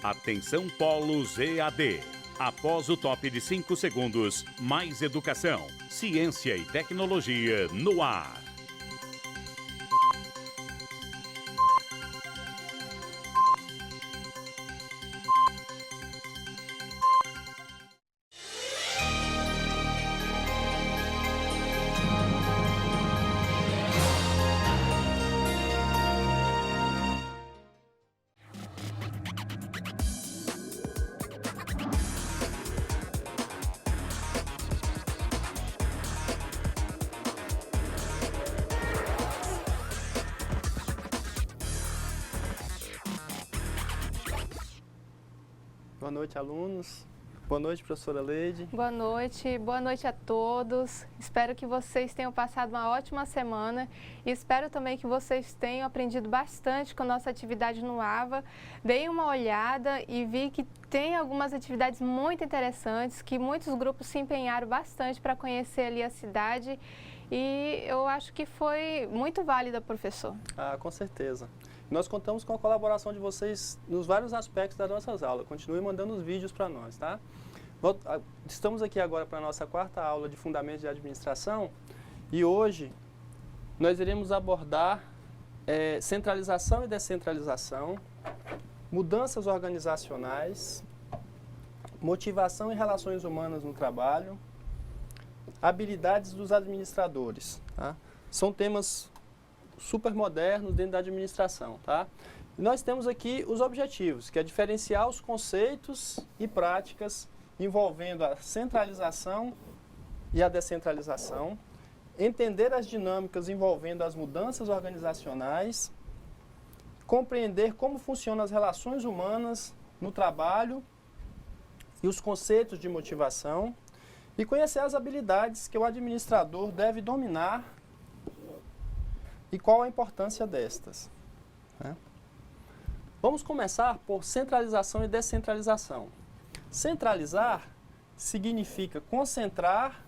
Atenção Polos EAD. Após o top de 5 segundos, mais educação, ciência e tecnologia no ar. Boa noite, alunos. Boa noite, professora Leide. Boa noite a todos. Espero que vocês tenham passado uma ótima semana e espero também que vocês tenham aprendido bastante com a nossa atividade no AVA. Dei uma olhada e vi que tem algumas atividades muito interessantes, que muitos grupos se empenharam bastante para conhecer ali a cidade e eu acho que foi muito válida, professor. Ah, com certeza. Nós contamos com a colaboração de vocês nos vários aspectos das nossas aulas. Continue mandando os vídeos para nós, tá? Estamos aqui agora para a nossa quarta aula de Fundamentos de Administração e hoje nós iremos abordar centralização e descentralização, mudanças organizacionais, motivação e relações humanas no trabalho, habilidades dos administradores, tá? São temas super modernos dentro da administração, tá? E nós temos aqui os objetivos, que é diferenciar os conceitos e práticas envolvendo a centralização e a descentralização, entender as dinâmicas envolvendo as mudanças organizacionais, compreender como funcionam as relações humanas no trabalho e os conceitos de motivação e conhecer as habilidades que o administrador deve dominar e qual a importância destas, né? Vamos começar por centralização e descentralização. Centralizar significa concentrar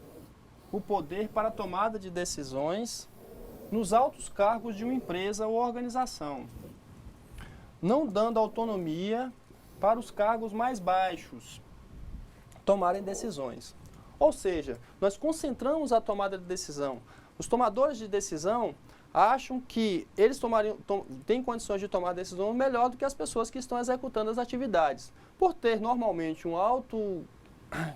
o poder para a tomada de decisões nos altos cargos de uma empresa ou organização, não dando autonomia para os cargos mais baixos tomarem decisões. Ou seja, nós concentramos a tomada de decisão. Os tomadores de decisão acham que eles têm condições de tomar decisões melhor do que as pessoas que estão executando as atividades. Por ter normalmente um alto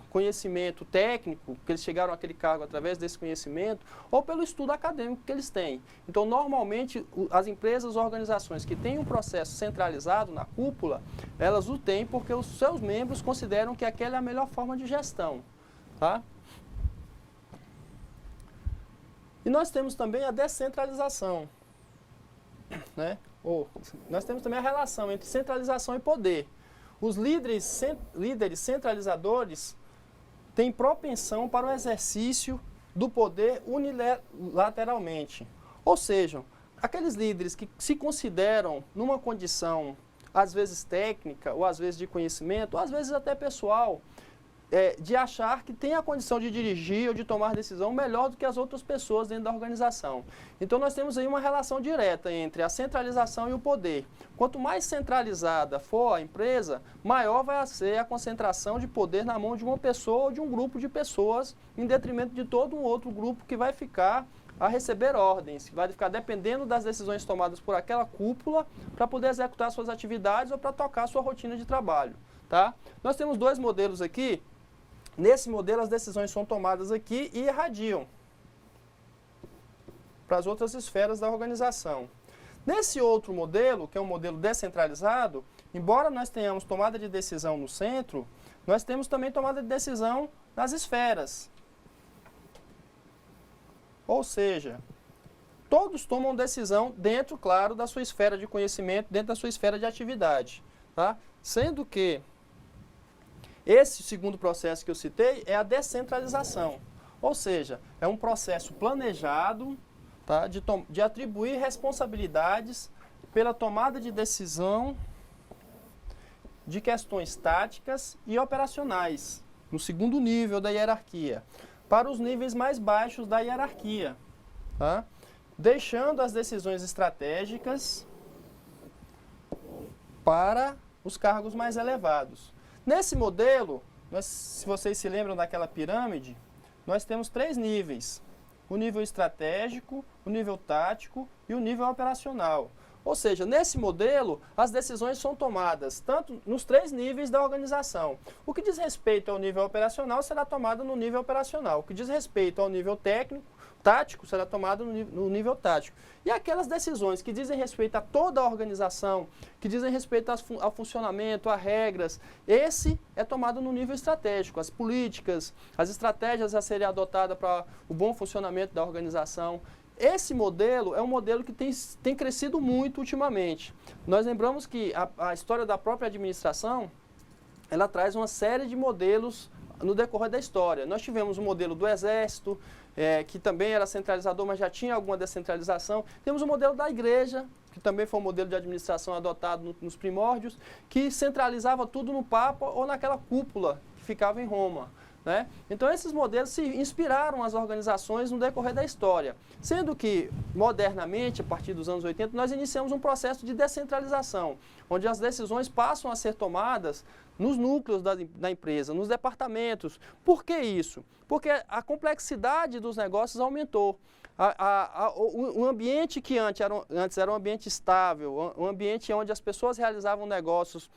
conhecimento técnico, que eles chegaram àquele cargo através desse conhecimento, ou pelo estudo acadêmico que eles têm. Então, normalmente, as empresas, organizações que têm um processo centralizado na cúpula, elas o têm porque os seus membros consideram que aquela é a melhor forma de gestão, tá? E nós temos também a descentralização, né? Nós temos também a relação entre centralização e poder. Os líderes centralizadores têm propensão para o exercício do poder unilateralmente. Ou seja, aqueles líderes que se consideram numa condição, às vezes técnica, ou às vezes de conhecimento, ou às vezes até pessoal, de achar que tem a condição de dirigir ou de tomar decisão melhor do que as outras pessoas dentro da organização. Então nós temos aí uma relação direta entre a centralização e o poder. Quanto mais centralizada for a empresa, maior vai ser a concentração de poder na mão de uma pessoa ou de um grupo de pessoas, em detrimento de todo um outro grupo que vai ficar a receber ordens, vai ficar dependendo das decisões tomadas por aquela cúpula para poder executar suas atividades ou para tocar sua rotina de trabalho, tá? Nós temos dois modelos aqui. Nesse modelo, as decisões são tomadas aqui e irradiam para as outras esferas da organização. Nesse outro modelo, que é um modelo descentralizado, embora nós tenhamos tomada de decisão no centro, nós temos também tomada de decisão nas esferas. Ou seja, todos tomam decisão dentro, claro, da sua esfera de conhecimento, dentro da sua esfera de atividade, tá? Sendo que esse segundo processo que eu citei é a descentralização, ou seja, é um processo planejado, tá, de atribuir responsabilidades pela tomada de decisão de questões táticas e operacionais, no segundo nível da hierarquia, para os níveis mais baixos da hierarquia, tá? Deixando as decisões estratégicas para os cargos mais elevados. Nesse modelo, se vocês se lembram daquela pirâmide, nós temos 3 níveis: o nível estratégico, o nível tático e o nível operacional. Ou seja, nesse modelo, as decisões são tomadas tanto nos 3 níveis da organização. O que diz respeito ao nível operacional será tomado no nível operacional. O que diz respeito ao nível tático será tomado no nível tático. E aquelas decisões que dizem respeito a toda a organização, que dizem respeito ao funcionamento, a regras, esse é tomado no nível estratégico. As políticas, as estratégias a serem adotadas para o bom funcionamento da organização. Esse modelo é um modelo que tem crescido muito ultimamente. Nós lembramos que a história da própria administração, ela traz uma série de modelos no decorrer da história. Nós tivemos o modelo do Exército, que também era centralizador, mas já tinha alguma descentralização. Temos o modelo da Igreja, que também foi um modelo de administração adotado nos primórdios, que centralizava tudo no Papa ou naquela cúpula que ficava em Roma. Né? Então esses modelos se inspiraram as organizações no decorrer da história, sendo que modernamente, a partir dos anos 80, nós iniciamos um processo de descentralização, onde as decisões passam a ser tomadas nos núcleos da empresa, nos departamentos. Por que isso? Porque a complexidade dos negócios aumentou. O ambiente que antes era um ambiente estável, um ambiente onde as pessoas realizavam negócios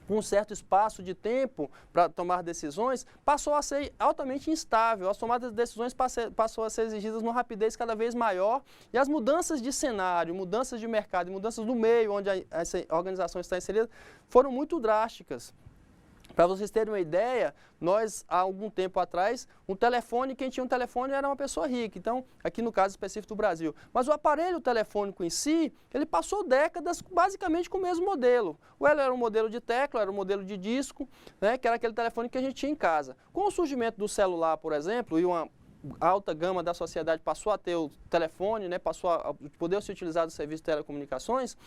com um certo espaço de tempo para tomar decisões, passou a ser altamente instável. As tomadas de decisões passou a ser exigidas numa rapidez cada vez maior e as mudanças de cenário, mudanças de mercado e mudanças do meio onde essa organização está inserida foram muito drásticas. Para vocês terem uma ideia, nós, há algum tempo atrás, quem tinha um telefone era uma pessoa rica, então, aqui no caso específico do Brasil. Mas o aparelho telefônico em si, ele passou décadas basicamente com o mesmo modelo. Ou ele era um modelo de tecla, era um modelo de disco, né, que era aquele telefone que a gente tinha em casa. Com o surgimento do celular, por exemplo, e uma alta gama da sociedade passou a ter o telefone, né, passou a poder se utilizar do serviço de telecomunicações,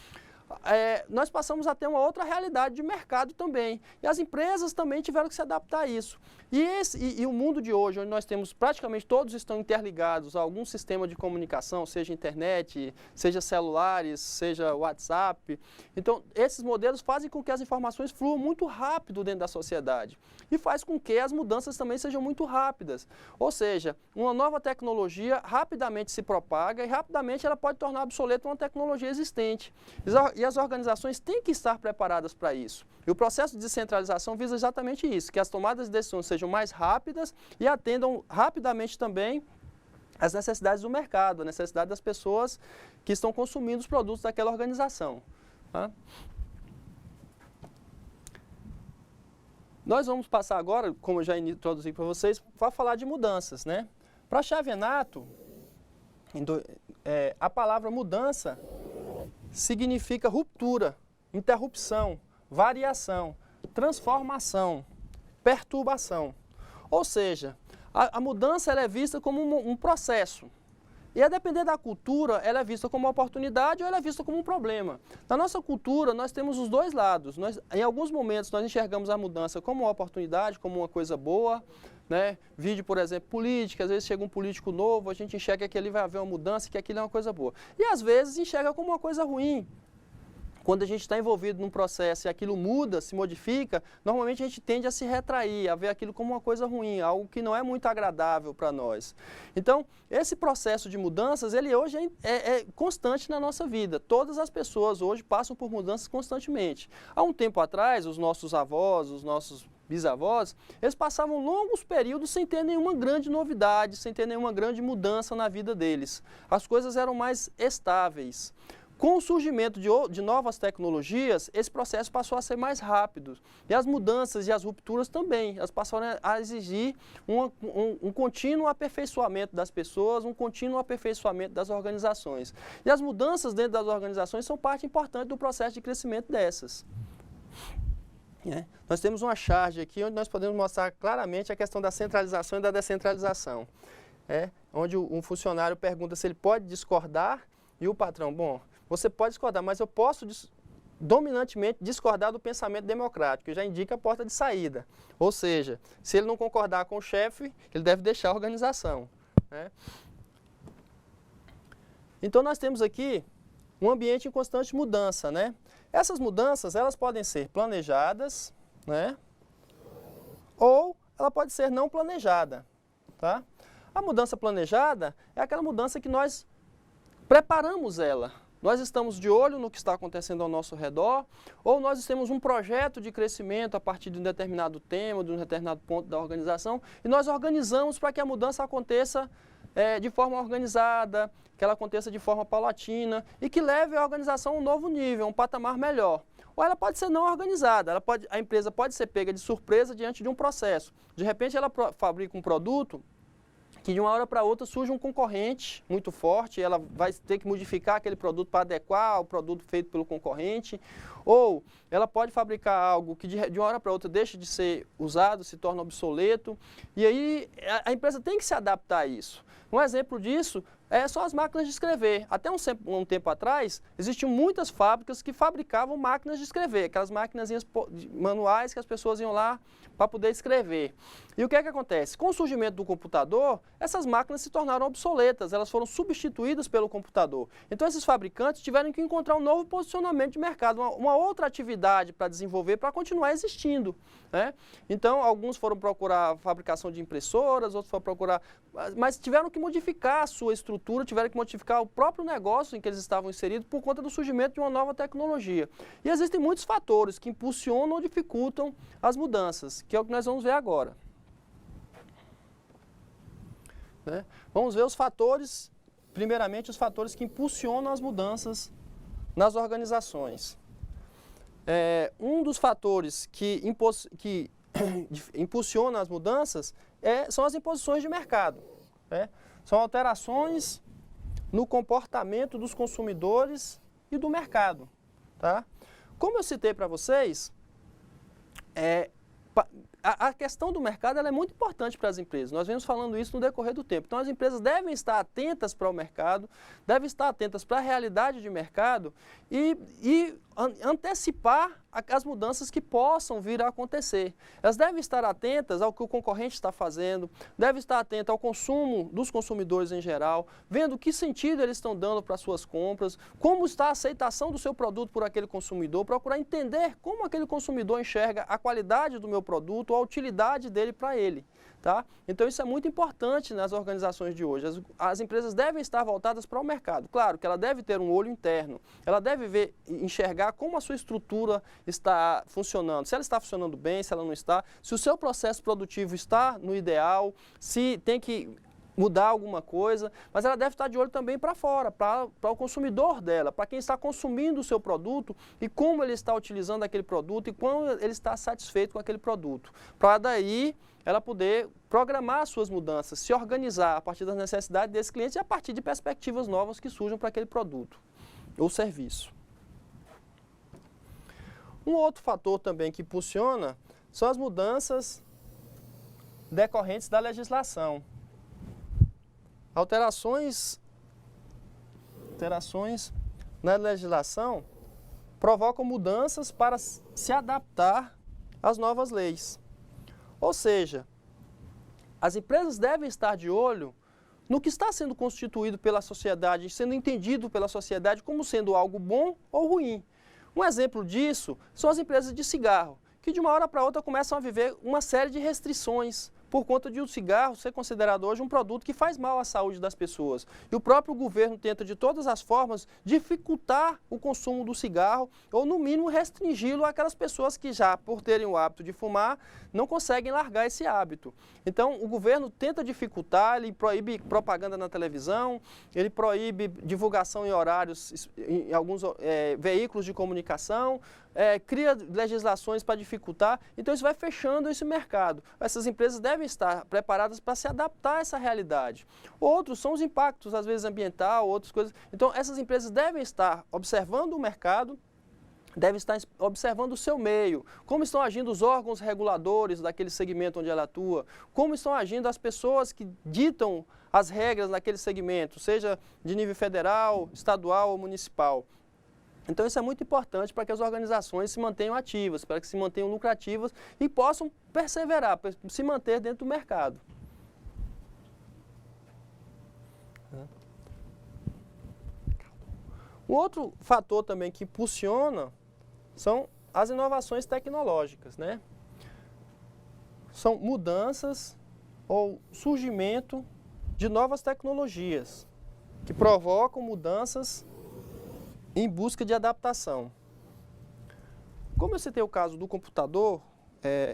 nós passamos a ter uma outra realidade de mercado também. E as empresas também tiveram que se adaptar a isso. E o mundo de hoje, onde nós temos praticamente todos estão interligados a algum sistema de comunicação, seja internet, seja celulares, seja WhatsApp. Então, esses modelos fazem com que as informações fluam muito rápido dentro da sociedade. E faz com que as mudanças também sejam muito rápidas. Ou seja, uma nova tecnologia rapidamente se propaga e rapidamente ela pode tornar obsoleta uma tecnologia existente. E as organizações têm que estar preparadas para isso. E o processo de descentralização visa exatamente isso, que as tomadas de decisões sejam mais rápidas e atendam rapidamente também às necessidades do mercado, a necessidade das pessoas que estão consumindo os produtos daquela organização. Tá? Nós vamos passar agora, como eu já introduzi para vocês, para falar de mudanças, né? Para Xavenato, a palavra mudança significa ruptura, interrupção, variação, transformação, perturbação. Ou seja, a mudança ela é vista como um processo. E a depender da cultura, ela é vista como uma oportunidade ou ela é vista como um problema. Na nossa cultura, nós temos os dois lados. Em alguns momentos, nós enxergamos a mudança como uma oportunidade, como uma coisa boa. Né? Vídeo, por exemplo, política, às vezes chega um político novo, a gente enxerga que ali vai haver uma mudança, que aquilo é uma coisa boa. E às vezes enxerga como uma coisa ruim. Quando a gente está envolvido num processo e aquilo muda, se modifica, normalmente a gente tende a se retrair, a ver aquilo como uma coisa ruim, algo que não é muito agradável para nós. Então, esse processo de mudanças, ele hoje é constante na nossa vida. Todas as pessoas hoje passam por mudanças constantemente. Há um tempo atrás, os nossos avós, os nossos bisavós, eles passavam longos períodos sem ter nenhuma grande novidade, sem ter nenhuma grande mudança na vida deles. As coisas eram mais estáveis. Com o surgimento de novas tecnologias, esse processo passou a ser mais rápido. E as mudanças e as rupturas também, elas passaram a exigir um contínuo aperfeiçoamento das pessoas, um contínuo aperfeiçoamento das organizações. E as mudanças dentro das organizações são parte importante do processo de crescimento dessas. Nós temos uma charge aqui onde nós podemos mostrar claramente a questão da centralização e da descentralização. Onde um funcionário pergunta se ele pode discordar e o patrão, bom, você pode discordar, mas eu posso dominantemente discordar do pensamento democrático, que já indica a porta de saída. Ou seja, se ele não concordar com o chefe, ele deve deixar a organização. Então nós temos aqui um ambiente em constante mudança, né? Essas mudanças, elas podem ser planejadas, né? Ou ela pode ser não planejada, tá? A mudança planejada é aquela mudança que nós preparamos ela. Nós estamos de olho no que está acontecendo ao nosso redor, ou nós temos um projeto de crescimento a partir de um determinado tema, de um determinado ponto da organização, e nós organizamos para que a mudança aconteça de forma organizada, que ela aconteça de forma paulatina e que leve a organização a um novo nível, a um patamar melhor. Ou ela pode ser não organizada, a empresa pode ser pega de surpresa diante de um processo. De repente ela fabrica um produto que de uma hora para outra surge um concorrente muito forte, ela vai ter que modificar aquele produto para adequar ao produto feito pelo concorrente, ou ela pode fabricar algo que de uma hora para outra deixa de ser usado, se torna obsoleto, e aí a empresa tem que se adaptar a isso. Um exemplo disso são as máquinas de escrever. Até um tempo atrás, existiam muitas fábricas que fabricavam máquinas de escrever, aquelas máquinazinhas manuais que as pessoas iam lá para poder escrever. E o que é que acontece? Com o surgimento do computador, essas máquinas se tornaram obsoletas, elas foram substituídas pelo computador. Então esses fabricantes tiveram que encontrar um novo posicionamento de mercado, uma outra atividade para desenvolver, para continuar existindo, né? Então alguns foram procurar a fabricação de impressoras, outros foram procurar, mas tiveram que modificar a sua estrutura, tiveram que modificar o próprio negócio em que eles estavam inseridos por conta do surgimento de uma nova tecnologia. E existem muitos fatores que impulsionam ou dificultam as mudanças, que é o que nós vamos ver agora. Né? Vamos ver os fatores, primeiramente os fatores que impulsionam as mudanças nas organizações. Um dos fatores que impulsiona as mudanças são as imposições de mercado. Né? São alterações no comportamento dos consumidores e do mercado. Tá? Como eu citei para vocês, a questão do mercado ela é muito importante para as empresas. Nós vemos falando isso no decorrer do tempo. Então, as empresas devem estar atentas para o mercado, devem estar atentas para a realidade de mercado e antecipar as mudanças que possam vir a acontecer. Elas devem estar atentas ao que o concorrente está fazendo, devem estar atentas ao consumo dos consumidores em geral, vendo que sentido eles estão dando para as suas compras, como está a aceitação do seu produto por aquele consumidor, procurar entender como aquele consumidor enxerga a qualidade do meu produto, a utilidade dele para ele. Tá? Então isso é muito importante nas organizações de hoje. As empresas devem estar voltadas para o mercado. Claro que ela deve ter um olho interno, ela deve enxergar como a sua estrutura está funcionando, se ela está funcionando bem, se ela não está, se o seu processo produtivo está no ideal, se tem que mudar alguma coisa, mas ela deve estar de olho também para fora, para o consumidor dela, para quem está consumindo o seu produto e como ele está utilizando aquele produto e como ele está satisfeito com aquele produto. Para daí ela poder programar as suas mudanças, se organizar a partir das necessidades desse cliente e a partir de perspectivas novas que surjam para aquele produto ou serviço. Um outro fator também que impulsiona são as mudanças decorrentes da legislação. Alterações na legislação provocam mudanças para se adaptar às novas leis. Ou seja, as empresas devem estar de olho no que está sendo constituído pela sociedade, sendo entendido pela sociedade como sendo algo bom ou ruim. Um exemplo disso são as empresas de cigarro, que de uma hora para outra começam a viver uma série de restrições por conta de o cigarro ser considerado hoje um produto que faz mal à saúde das pessoas. E o próprio governo tenta de todas as formas dificultar o consumo do cigarro ou no mínimo restringi-lo àquelas pessoas que já, por terem o hábito de fumar, não conseguem largar esse hábito. Então o governo tenta dificultar, ele proíbe propaganda na televisão, ele proíbe divulgação em horários, em alguns veículos de comunicação, cria legislações para dificultar, então isso vai fechando esse mercado. Essas empresas devem estar preparadas para se adaptar a essa realidade. Outros são os impactos, às vezes ambiental, outras coisas. Então essas empresas devem estar observando o mercado, devem estar observando o seu meio, como estão agindo os órgãos reguladores daquele segmento onde ela atua, como estão agindo as pessoas que ditam as regras naquele segmento, seja de nível federal, estadual ou municipal. Então isso é muito importante para que as organizações se mantenham ativas, para que se mantenham lucrativas e possam perseverar, se manter dentro do mercado. Um outro fator também que impulsiona são as inovações tecnológicas, né? São mudanças ou surgimento de novas tecnologias que provocam mudanças em busca de adaptação. Como eu citei o caso do computador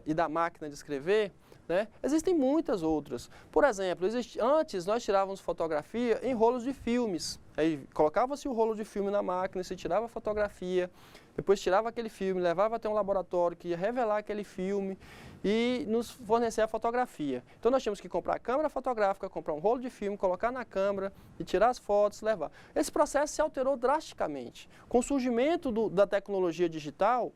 e da máquina de escrever, né, existem muitas outras. Por exemplo, antes nós tirávamos fotografia em rolos de filmes. Aí colocava-se o rolo de filme na máquina, se tirava a fotografia, depois tirava aquele filme, levava até um laboratório que ia revelar aquele filme e nos fornecer a fotografia. Então nós tínhamos que comprar a câmera fotográfica, comprar um rolo de filme, colocar na câmera e tirar as fotos, levar. Esse processo se alterou drasticamente. Com o surgimento da tecnologia digital,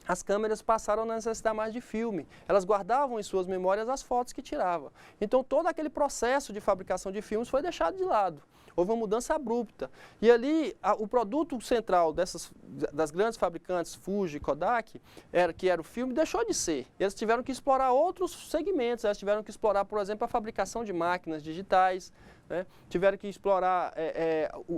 as câmeras passaram a não necessitar mais de filme. Elas guardavam em suas memórias as fotos que tirava. Então todo aquele processo de fabricação de filmes foi deixado de lado. Houve uma mudança abrupta. E ali, o produto central das grandes fabricantes, Fuji e Kodak, que era o filme, deixou de ser. Eles tiveram que explorar outros segmentos. Eles tiveram que explorar, por exemplo, a fabricação de máquinas digitais, né? Tiveram que explorar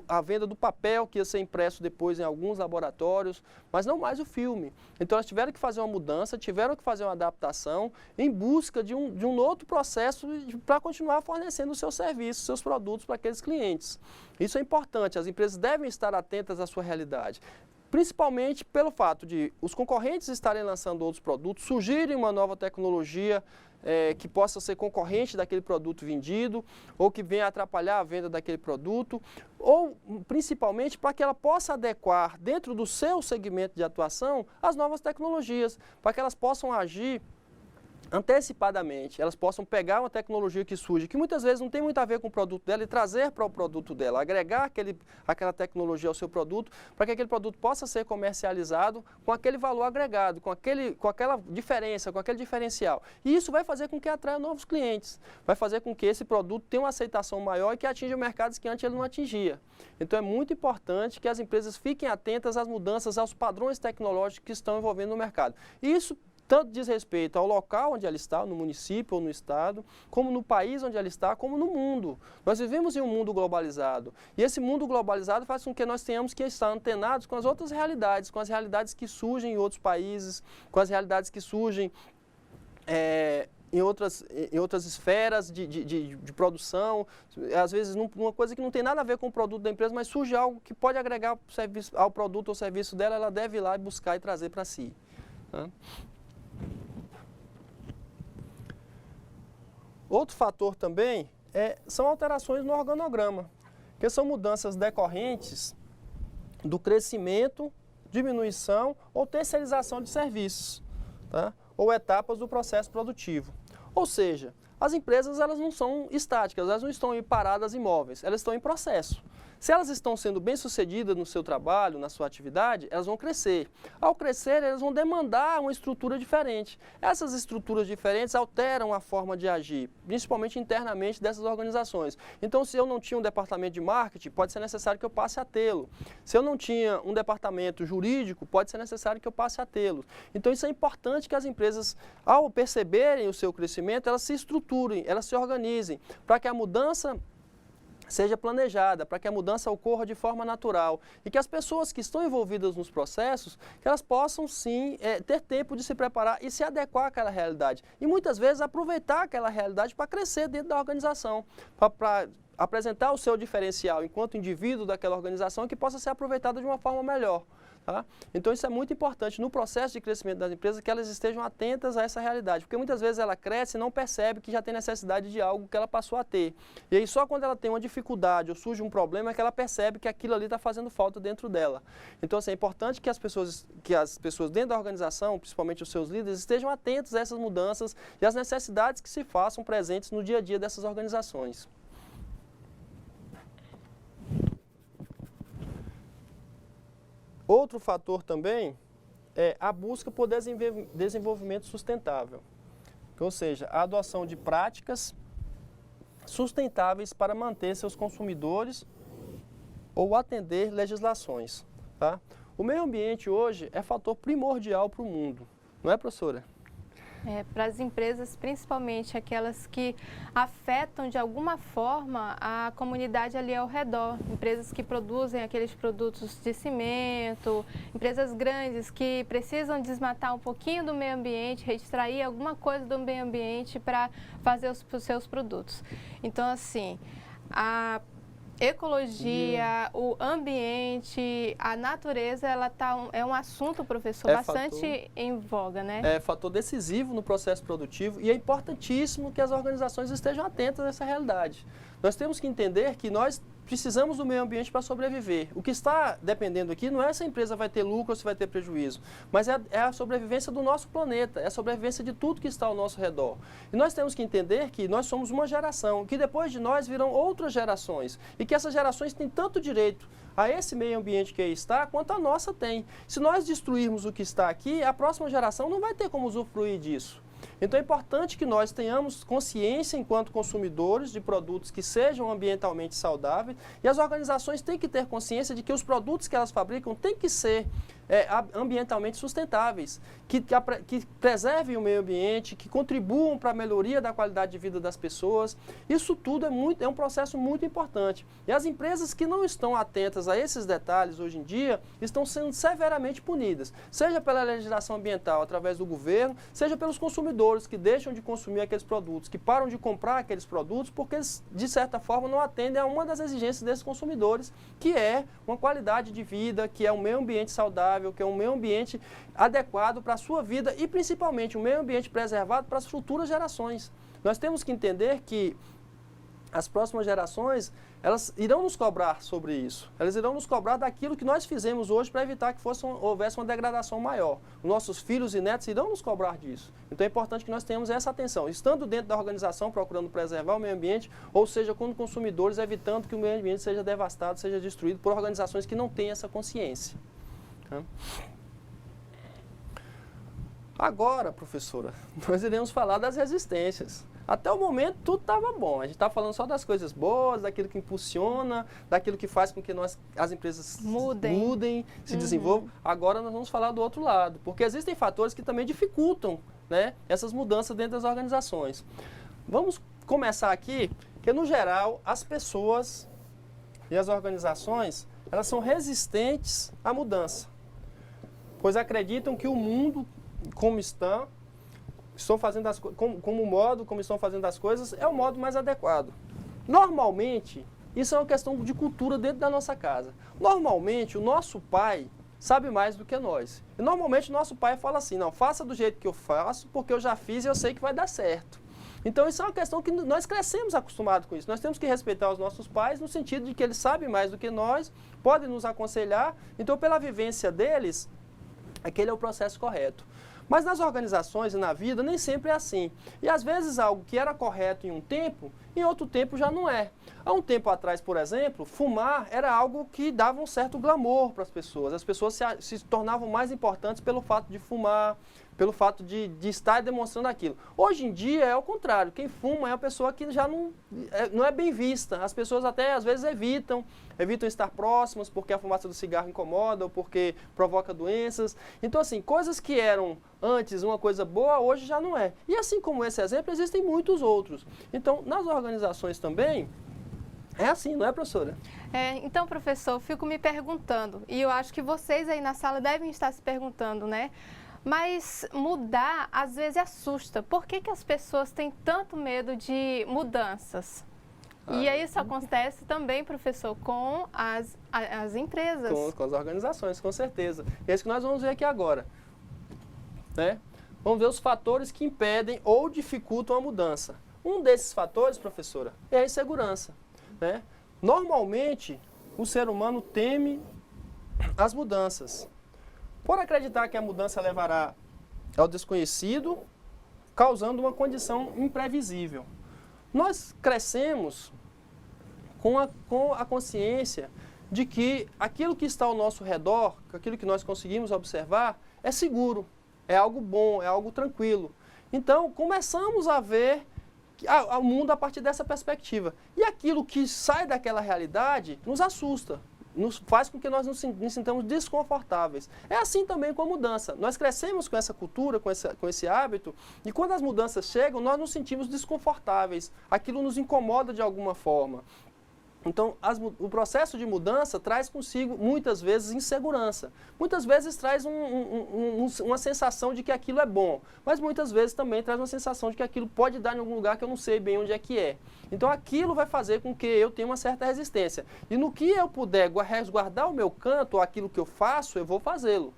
a venda do papel que ia ser impresso depois em alguns laboratórios, mas não mais o filme. Então eles tiveram que fazer uma mudança, tiveram que fazer uma adaptação em busca de um outro processo para continuar fornecendo os seus serviços, seus produtos para aqueles clientes. Isso é importante, as empresas devem estar atentas à sua realidade. Principalmente pelo fato de os concorrentes estarem lançando outros produtos, surgirem uma nova tecnologia que possa ser concorrente daquele produto vendido, ou que venha atrapalhar a venda daquele produto, ou principalmente para que ela possa adequar dentro do seu segmento de atuação as novas tecnologias, para que elas possam agir antecipadamente, elas possam pegar uma tecnologia que surge, que muitas vezes não tem muito a ver com o produto dela, e trazer para o produto dela, agregar aquela tecnologia ao seu produto, para que aquele produto possa ser comercializado com aquele valor agregado, com aquela diferença, com aquele diferencial. E isso vai fazer com que atraia novos clientes, vai fazer com que esse produto tenha uma aceitação maior e que atinja mercados que antes ele não atingia. Então é muito importante que as empresas fiquem atentas às mudanças, aos padrões tecnológicos que estão envolvendo no mercado. Isso tanto diz respeito ao local onde ela está, no município ou no estado, como no país onde ela está, como no mundo. Nós vivemos em um mundo globalizado. E esse mundo globalizado faz com que nós tenhamos que estar antenados com as outras realidades, com as realidades que surgem em outros países, com as realidades que surgem em outras esferas de produção, às vezes uma coisa que não tem nada a ver com o produto da empresa, mas surge algo que pode agregar ao produto ou serviço dela, ela deve ir lá e buscar e trazer para si. Tá? Outro fator também são alterações no organograma, que são mudanças decorrentes do crescimento, diminuição ou terceirização de serviços, tá? Ou etapas do processo produtivo. Ou seja, as empresas elas não são estáticas, elas não estão paradas imóveis, elas estão em processo. Se elas estão sendo bem-sucedidas no seu trabalho, na sua atividade, elas vão crescer. Ao crescer, elas vão demandar uma estrutura diferente. Essas estruturas diferentes alteram a forma de agir, principalmente internamente dessas organizações. Então, se eu não tinha um departamento de marketing, pode ser necessário que eu passe a tê-lo. Se eu não tinha um departamento jurídico, pode ser necessário que eu passe a tê-lo. Então, isso é importante que as empresas, ao perceberem o seu crescimento, elas se estruturem, elas se organizem, para que a mudança seja planejada, para que a mudança ocorra de forma natural e que as pessoas que estão envolvidas nos processos, que elas possam sim ter tempo de se preparar e se adequar àquela realidade. E muitas vezes aproveitar aquela realidade para crescer dentro da organização, para apresentar o seu diferencial enquanto indivíduo daquela organização que possa ser aproveitado de uma forma melhor. Tá? Então isso é muito importante no processo de crescimento das empresas, que elas estejam atentas a essa realidade, porque muitas vezes ela cresce e não percebe que já tem necessidade de algo que ela passou a ter. E aí só quando ela tem uma dificuldade ou surge um problema é que ela percebe que aquilo ali está fazendo falta dentro dela. Então assim, é importante que as pessoas dentro da organização, principalmente os seus líderes, estejam atentos a essas mudanças e às necessidades que se façam presentes no dia a dia dessas organizações. Outro fator também é a busca por desenvolvimento sustentável, ou seja, a adoção de práticas sustentáveis para manter seus consumidores ou atender legislações. Tá? O meio ambiente hoje é fator primordial para o mundo, não é, professora? Para as empresas, principalmente aquelas que afetam de alguma forma a comunidade ali ao redor. Empresas que produzem aqueles produtos de cimento, empresas grandes que precisam desmatar um pouquinho do meio ambiente, extrair alguma coisa do meio ambiente para fazer os seus produtos. Então, assim, a ecologia, o ambiente, a natureza, é um assunto, professor, bastante em voga, né? É fator decisivo no processo produtivo e é importantíssimo que as organizações estejam atentas a essa realidade. Nós temos que entender que nós precisamos do meio ambiente para sobreviver. O que está dependendo aqui não é se a empresa vai ter lucro ou se vai ter prejuízo, mas é a sobrevivência do nosso planeta, é a sobrevivência de tudo que está ao nosso redor. E nós temos que entender que nós somos uma geração, que depois de nós virão outras gerações, e que essas gerações têm tanto direito a esse meio ambiente que aí está, quanto a nossa tem. Se nós destruirmos o que está aqui, a próxima geração não vai ter como usufruir disso. Então é importante que nós tenhamos consciência enquanto consumidores de produtos que sejam ambientalmente saudáveis e as organizações têm que ter consciência de que os produtos que elas fabricam têm que ser ambientalmente sustentáveis, que preservem o meio ambiente, que contribuam para a melhoria da qualidade de vida das pessoas. Isso tudo é um processo muito importante. E as empresas que não estão atentas a esses detalhes hoje em dia estão sendo severamente punidas, seja pela legislação ambiental através do governo, seja pelos consumidores que deixam de consumir aqueles produtos, que param de comprar aqueles produtos porque eles, de certa forma, não atendem a uma das exigências desses consumidores, que é uma qualidade de vida, que é um meio ambiente saudável, que é um meio ambiente adequado para a sua vida e, principalmente, um meio ambiente preservado para as futuras gerações. Nós temos que entender que as próximas gerações, elas irão nos cobrar sobre isso. Elas irão nos cobrar daquilo que nós fizemos hoje para evitar que houvesse uma degradação maior. Os nossos filhos e netos irão nos cobrar disso. Então é importante que nós tenhamos essa atenção, estando dentro da organização, procurando preservar o meio ambiente, ou seja, como consumidores, evitando que o meio ambiente seja devastado, seja destruído por organizações que não têm essa consciência. Agora, professora, nós iremos falar das resistências. Até o momento tudo estava bom, a gente está falando só das coisas boas, daquilo que impulsiona, daquilo que faz com que as empresas mudem, se desenvolvam. Agora nós vamos falar do outro lado, porque existem fatores que também dificultam, né, essas mudanças dentro das organizações. Vamos começar aqui, que no geral as pessoas e as organizações, elas são resistentes à mudança, pois acreditam que o mundo como estão fazendo como estão fazendo as coisas é o modo mais adequado. Normalmente, isso é uma questão de cultura dentro da nossa casa. Normalmente, o nosso pai sabe mais do que nós. E normalmente, o nosso pai fala assim, não, faça do jeito que eu faço, porque eu já fiz e eu sei que vai dar certo. Então, isso é uma questão que nós crescemos acostumados com isso. Nós temos que respeitar os nossos pais no sentido de que eles sabem mais do que nós, podem nos aconselhar. Então, pela vivência deles, aquele é o processo correto. Mas nas organizações e na vida nem sempre é assim. E às vezes algo que era correto em um tempo, em outro tempo já não é. Há um tempo atrás, por exemplo, fumar era algo que dava um certo glamour para as pessoas. As pessoas se tornavam mais importantes pelo fato de fumar, pelo fato de estar demonstrando aquilo. Hoje em dia é o contrário. Quem fuma é uma pessoa que já não é bem vista. As pessoas até às vezes evitam estar próximas porque a fumaça do cigarro incomoda ou porque provoca doenças. Então assim, coisas que eram antes uma coisa boa, hoje já não é. E assim como esse exemplo, existem muitos outros. Então, nas organizações também, é assim, não é, professora? Então, professor, eu fico me perguntando, e eu acho que vocês aí na sala devem estar se perguntando, né? Mas mudar, às vezes, assusta. Por que as pessoas têm tanto medo de mudanças? E aí isso acontece também, professor, com as empresas. Com as organizações, com certeza. E é isso que nós vamos ver aqui agora. Né? Vamos ver os fatores que impedem ou dificultam a mudança. Um desses fatores, professora, é a insegurança. Né? Normalmente, o ser humano teme as mudanças, por acreditar que a mudança levará ao desconhecido, causando uma condição imprevisível. Nós crescemos com a consciência de que aquilo que está ao nosso redor, aquilo que nós conseguimos observar, é seguro, é algo bom, é algo tranquilo. Então, começamos a ver o mundo a partir dessa perspectiva. E aquilo que sai daquela realidade nos assusta. faz com que nós nos sintamos desconfortáveis. É assim também com a mudança. Nós crescemos com essa cultura, com esse hábito, e quando as mudanças chegam, nós nos sentimos desconfortáveis. Aquilo nos incomoda de alguma forma. Então, o processo de mudança traz consigo, muitas vezes, insegurança. Muitas vezes traz uma sensação de que aquilo é bom, mas muitas vezes também traz uma sensação de que aquilo pode dar em algum lugar que eu não sei bem onde é que é. Então, aquilo vai fazer com que eu tenha uma certa resistência. E no que eu puder resguardar o meu canto, ou aquilo que eu faço, eu vou fazê-lo.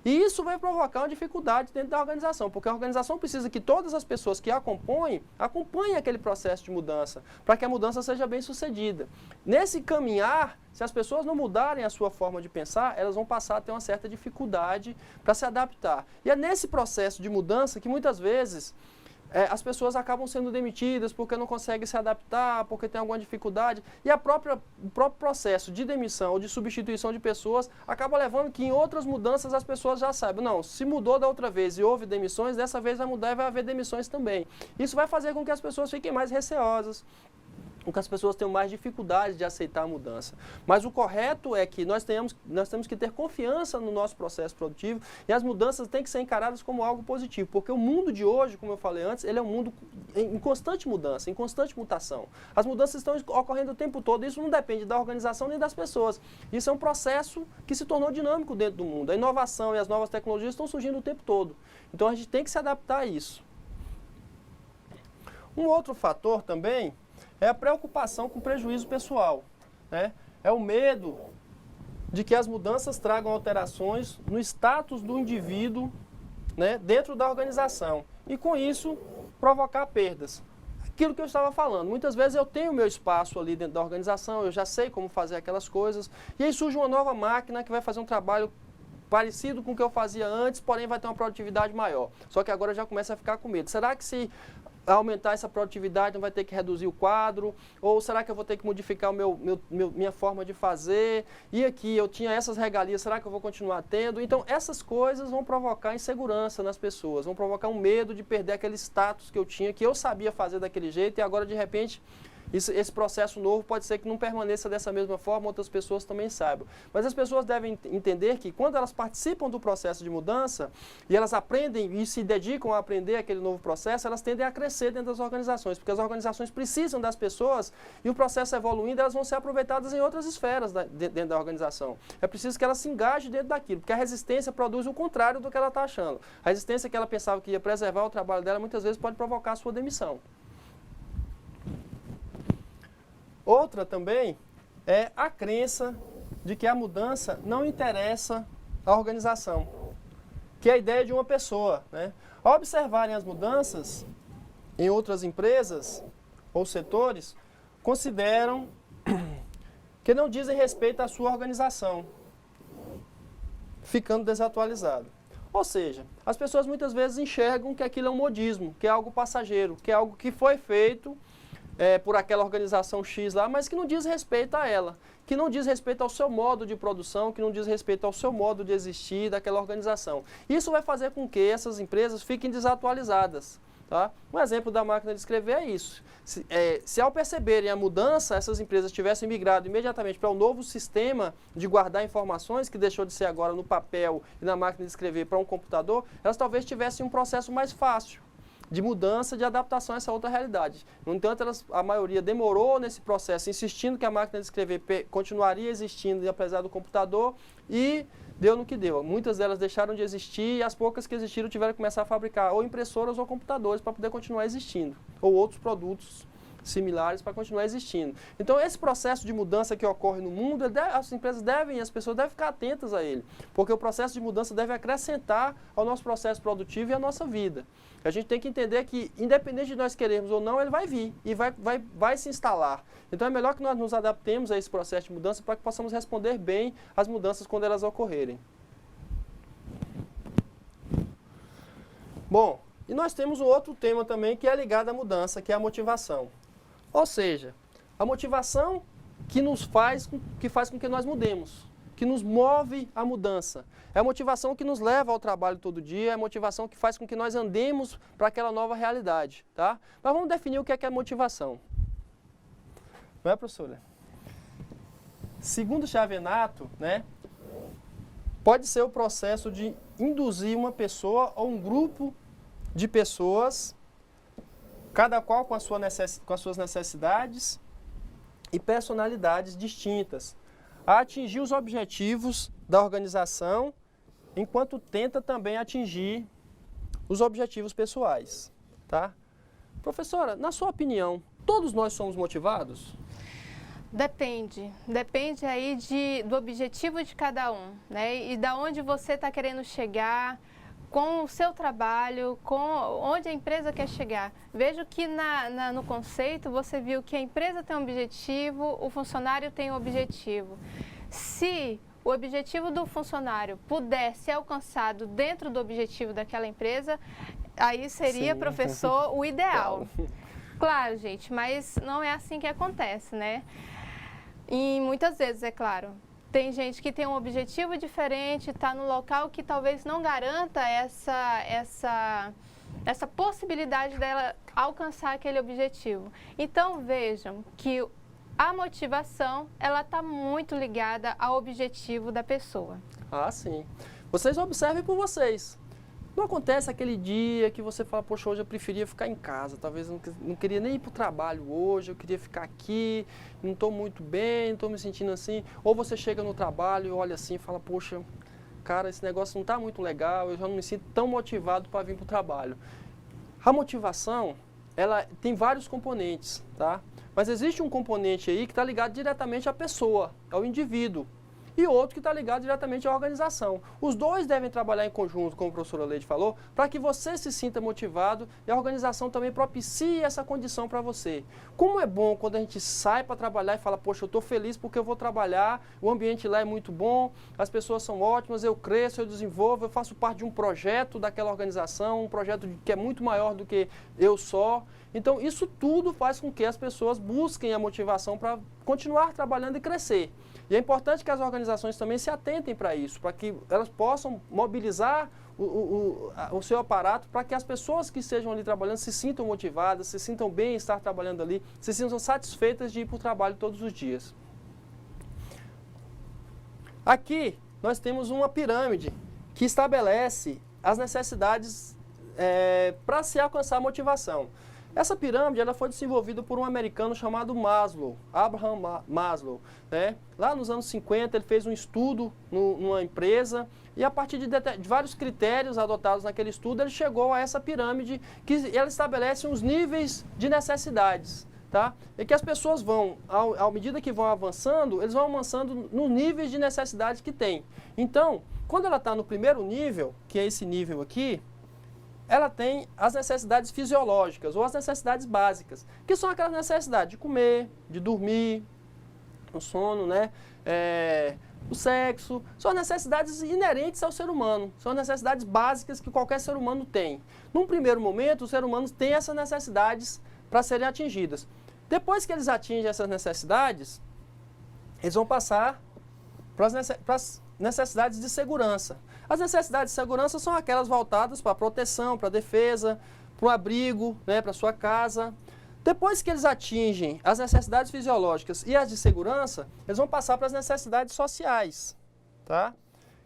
E isso vai provocar uma dificuldade dentro da organização, porque a organização precisa que todas as pessoas que acompanhem aquele processo de mudança, para que a mudança seja bem sucedida. Nesse caminhar, se as pessoas não mudarem a sua forma de pensar, elas vão passar a ter uma certa dificuldade para se adaptar. E é nesse processo de mudança que muitas vezes as pessoas acabam sendo demitidas porque não conseguem se adaptar, porque tem alguma dificuldade. E o próprio processo de demissão ou de substituição de pessoas acaba levando que em outras mudanças as pessoas já saibam, não, se mudou da outra vez e houve demissões, dessa vez vai mudar e vai haver demissões também. Isso vai fazer com que as pessoas fiquem mais receosas, com que as pessoas tenham mais dificuldade de aceitar a mudança. Mas o correto é que nós temos que ter confiança no nosso processo produtivo e as mudanças têm que ser encaradas como algo positivo, porque o mundo de hoje, como eu falei antes, ele é um mundo em constante mudança, em constante mutação. As mudanças estão ocorrendo o tempo todo, isso não depende da organização nem das pessoas. Isso é um processo que se tornou dinâmico dentro do mundo. A inovação e as novas tecnologias estão surgindo o tempo todo. Então a gente tem que se adaptar a isso. Um outro fator também é a preocupação com o prejuízo pessoal, né? É o medo de que as mudanças tragam alterações no status do indivíduo, né, dentro da organização e, com isso, provocar perdas. Aquilo que eu estava falando, muitas vezes eu tenho meu espaço ali dentro da organização, eu já sei como fazer aquelas coisas, e aí surge uma nova máquina que vai fazer um trabalho parecido com o que eu fazia antes, porém vai ter uma produtividade maior. Só que agora eu já começo a ficar com medo. Será que se aumentar essa produtividade não vai ter que reduzir o quadro? Ou será que eu vou ter que modificar minha forma de fazer? E aqui eu tinha essas regalias, será que eu vou continuar tendo? Então essas coisas vão provocar insegurança nas pessoas, vão provocar um medo de perder aquele status que eu tinha, que eu sabia fazer daquele jeito e agora de repente esse processo novo pode ser que não permaneça dessa mesma forma, outras pessoas também saibam. Mas as pessoas devem entender que quando elas participam do processo de mudança e elas aprendem e se dedicam a aprender aquele novo processo, elas tendem a crescer dentro das organizações, porque as organizações precisam das pessoas e o processo evoluindo, elas vão ser aproveitadas em outras esferas dentro da organização. É preciso que ela se engaje dentro daquilo, porque a resistência produz o contrário do que ela está achando. A resistência que ela pensava que ia preservar o trabalho dela, muitas vezes pode provocar a sua demissão. Outra também é a crença de que a mudança não interessa à organização, que é a ideia de uma pessoa, né? Ao observarem as mudanças em outras empresas ou setores, consideram que não dizem respeito à sua organização, ficando desatualizado. Ou seja, as pessoas muitas vezes enxergam que aquilo é um modismo, que é algo passageiro, que é algo que foi feito por aquela organização X lá, mas que não diz respeito a ela, que não diz respeito ao seu modo de produção, que não diz respeito ao seu modo de existir daquela organização. Isso vai fazer com que essas empresas fiquem desatualizadas. Tá? Um exemplo da máquina de escrever é isso. Se ao perceberem a mudança, essas empresas tivessem migrado imediatamente para um novo sistema de guardar informações, que deixou de ser agora no papel e na máquina de escrever para um computador, elas talvez tivessem um processo mais fácil de mudança, de adaptação a essa outra realidade. No entanto, a maioria demorou nesse processo, insistindo que a máquina de escrever continuaria existindo, apesar do computador, e deu no que deu. Muitas delas deixaram de existir e as poucas que existiram tiveram que começar a fabricar ou impressoras ou computadores para poder continuar existindo, ou outros produtos similares para continuar existindo. Então, esse processo de mudança que ocorre no mundo, as empresas devem, as pessoas devem ficar atentas a ele, porque o processo de mudança deve acrescentar ao nosso processo produtivo e à nossa vida. A gente tem que entender que, independente de nós queremos ou não, ele vai vir e vai se instalar. Então, é melhor que nós nos adaptemos a esse processo de mudança para que possamos responder bem às mudanças quando elas ocorrerem. Bom, e nós temos um outro tema também que é ligado à mudança, que é a motivação. Ou seja, a motivação que faz com que nós mudemos, que nos move à mudança. É a motivação que nos leva ao trabalho todo dia, é a motivação que faz com que nós andemos para aquela nova realidade, tá? Mas vamos definir o que é motivação. Não é, professora? segundo Chavenato, né, pode ser o processo de induzir uma pessoa ou um grupo de pessoas, cada qual com as suas necessidades e personalidades distintas, a atingir os objetivos da organização, enquanto tenta também atingir os objetivos pessoais, tá? Professora, na sua opinião, todos nós somos motivados? Depende aí do objetivo de cada um, né? E da onde você está querendo chegar com o seu trabalho, com onde a empresa quer chegar. Vejo que no conceito você viu que a empresa tem um objetivo, o funcionário tem um objetivo. Se o objetivo do funcionário puder ser alcançado dentro do objetivo daquela empresa, aí seria, sim, professor, o ideal. Claro, gente, mas não é assim que acontece, né? E muitas vezes, é claro, tem gente que tem um objetivo diferente, está no local que talvez não garanta essa possibilidade dela alcançar aquele objetivo. Então, vejam que a motivação, ela está muito ligada ao objetivo da pessoa. Ah, sim. Vocês observem por vocês. Não acontece aquele dia que você fala, poxa, hoje eu preferia ficar em casa, talvez eu não queria nem ir para o trabalho hoje, eu queria ficar aqui, não estou muito bem, não estou me sentindo assim. Ou você chega no trabalho e olha assim e fala, poxa, cara, esse negócio não está muito legal, eu já não me sinto tão motivado para vir para o trabalho. A motivação, ela tem vários componentes, tá? Mas existe um componente aí que está ligado diretamente à pessoa, ao indivíduo. E outro que está ligado diretamente à organização. Os dois devem trabalhar em conjunto, como a professora Leide falou, para que você se sinta motivado e a organização também propicie essa condição para você. Como é bom quando a gente sai para trabalhar e fala, poxa, eu estou feliz porque eu vou trabalhar, o ambiente lá é muito bom, as pessoas são ótimas, eu cresço, eu desenvolvo, eu faço parte de um projeto daquela organização, um projeto que é muito maior do que eu só. Então, isso tudo faz com que as pessoas busquem a motivação para continuar trabalhando e crescer. E é importante que as organizações também se atentem para isso, para que elas possam mobilizar o seu aparato para que as pessoas que estejam ali trabalhando se sintam motivadas, se sintam bem em estar trabalhando ali, se sintam satisfeitas de ir para o trabalho todos os dias. Aqui nós temos uma pirâmide que estabelece as necessidades para se alcançar a motivação. Essa pirâmide ela foi desenvolvida por um americano chamado Maslow, Abraham Maslow, né? Lá nos anos 50 ele fez um estudo numa empresa e a partir de vários critérios adotados naquele estudo ele chegou a essa pirâmide que ela estabelece uns níveis de necessidades, tá? E que as pessoas vão, à medida que vão avançando, eles vão avançando nos níveis de necessidade que tem. Então, quando ela está no primeiro nível, que é esse nível aqui, ela tem as necessidades fisiológicas ou as necessidades básicas, que são aquelas necessidades de comer, de dormir, o sono, né? O sexo, são necessidades inerentes ao ser humano, são necessidades básicas que qualquer ser humano tem. Num primeiro momento, os seres humanos têm essas necessidades para serem atingidas. Depois que eles atingem essas necessidades, eles vão passar para as necessidades de segurança. As necessidades de segurança são aquelas voltadas para a proteção, para a defesa, para o abrigo, né, para a sua casa. Depois que eles atingem as necessidades fisiológicas e as de segurança, eles vão passar para as necessidades sociais, tá?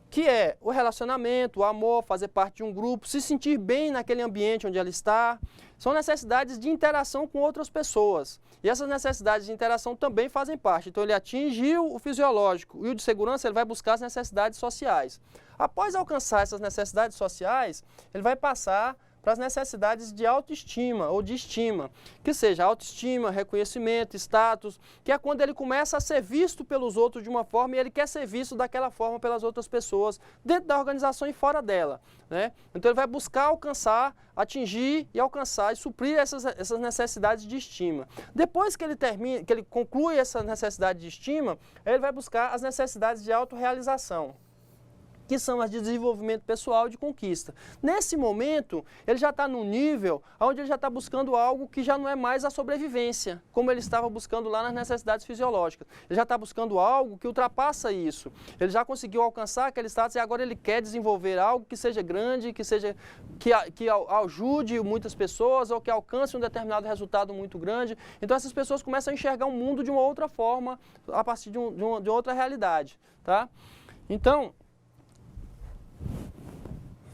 Que é o relacionamento, o amor, fazer parte de um grupo, se sentir bem naquele ambiente onde ela está. São necessidades de interação com outras pessoas. E essas necessidades de interação também fazem parte. Então, ele atingiu o fisiológico e o de segurança, ele vai buscar as necessidades sociais. Após alcançar essas necessidades sociais, ele vai passar para as necessidades de autoestima ou de estima, que seja autoestima, reconhecimento, status, que é quando ele começa a ser visto pelos outros de uma forma e ele quer ser visto daquela forma pelas outras pessoas, dentro da organização e fora dela, né? Então ele vai buscar alcançar, atingir e alcançar e suprir essas necessidades de estima. Depois que ele conclui essa necessidade de estima, ele vai buscar as necessidades de autorrealização, que são as de desenvolvimento pessoal e de conquista. Nesse momento, ele já está num nível onde ele já está buscando algo que já não é mais a sobrevivência, como ele estava buscando lá nas necessidades fisiológicas. Ele já está buscando algo que ultrapassa isso. Ele já conseguiu alcançar aquele status e agora ele quer desenvolver algo que seja grande, que ajude muitas pessoas ou que alcance um determinado resultado muito grande. Então essas pessoas começam a enxergar o mundo de uma outra forma, a partir de outra realidade, tá? Então,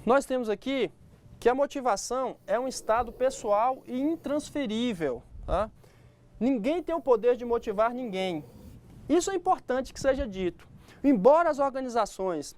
nós temos aqui que a motivação é um estado pessoal e intransferível, tá? Ninguém tem o poder de motivar ninguém. Isso é importante que seja dito. Embora as organizações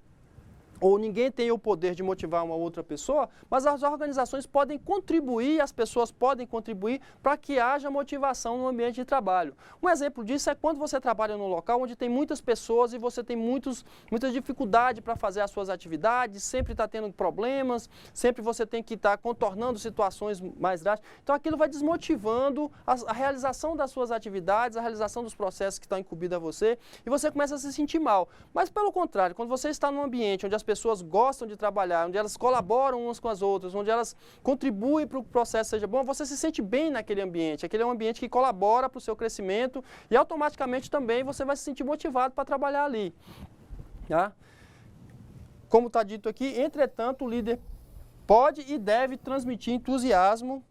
ou ninguém tem o poder de motivar uma outra pessoa, mas as organizações podem contribuir, as pessoas podem contribuir para que haja motivação no ambiente de trabalho. Um exemplo disso é quando você trabalha num local onde tem muitas pessoas e você tem muita dificuldade para fazer as suas atividades, sempre está tendo problemas, sempre você tem que estar contornando situações mais drásticas. Então aquilo vai desmotivando a realização das suas atividades, a realização dos processos que estão incumbidos a você, e você começa a se sentir mal. Mas pelo contrário, quando você está num ambiente onde as pessoas gostam de trabalhar, onde elas colaboram umas com as outras, onde elas contribuem para que o processo seja bom, você se sente bem naquele ambiente. Aquele é um ambiente que colabora para o seu crescimento e automaticamente também você vai se sentir motivado para trabalhar ali. Tá? Como está dito aqui, entretanto, o líder pode e deve transmitir entusiasmo,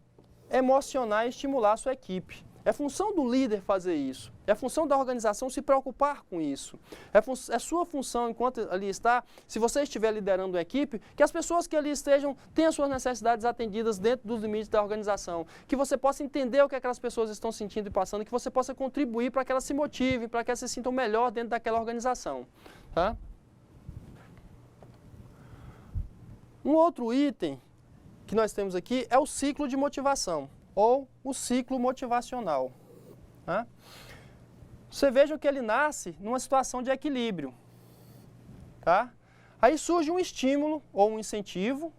emocionar e estimular a sua equipe. É função do líder fazer isso. É função da organização se preocupar com isso. É sua função, enquanto ali está, se você estiver liderando uma equipe, que as pessoas que ali estejam tenham suas necessidades atendidas dentro dos limites da organização. Que você possa entender o que aquelas pessoas estão sentindo e passando, que você possa contribuir para que elas se motivem, para que elas se sintam melhor dentro daquela organização. Tá? Um outro item que nós temos aqui é o ciclo de motivação, ou o ciclo motivacional. Tá? Você veja que ele nasce numa situação de equilíbrio. Tá? Aí surge um estímulo ou um incentivo,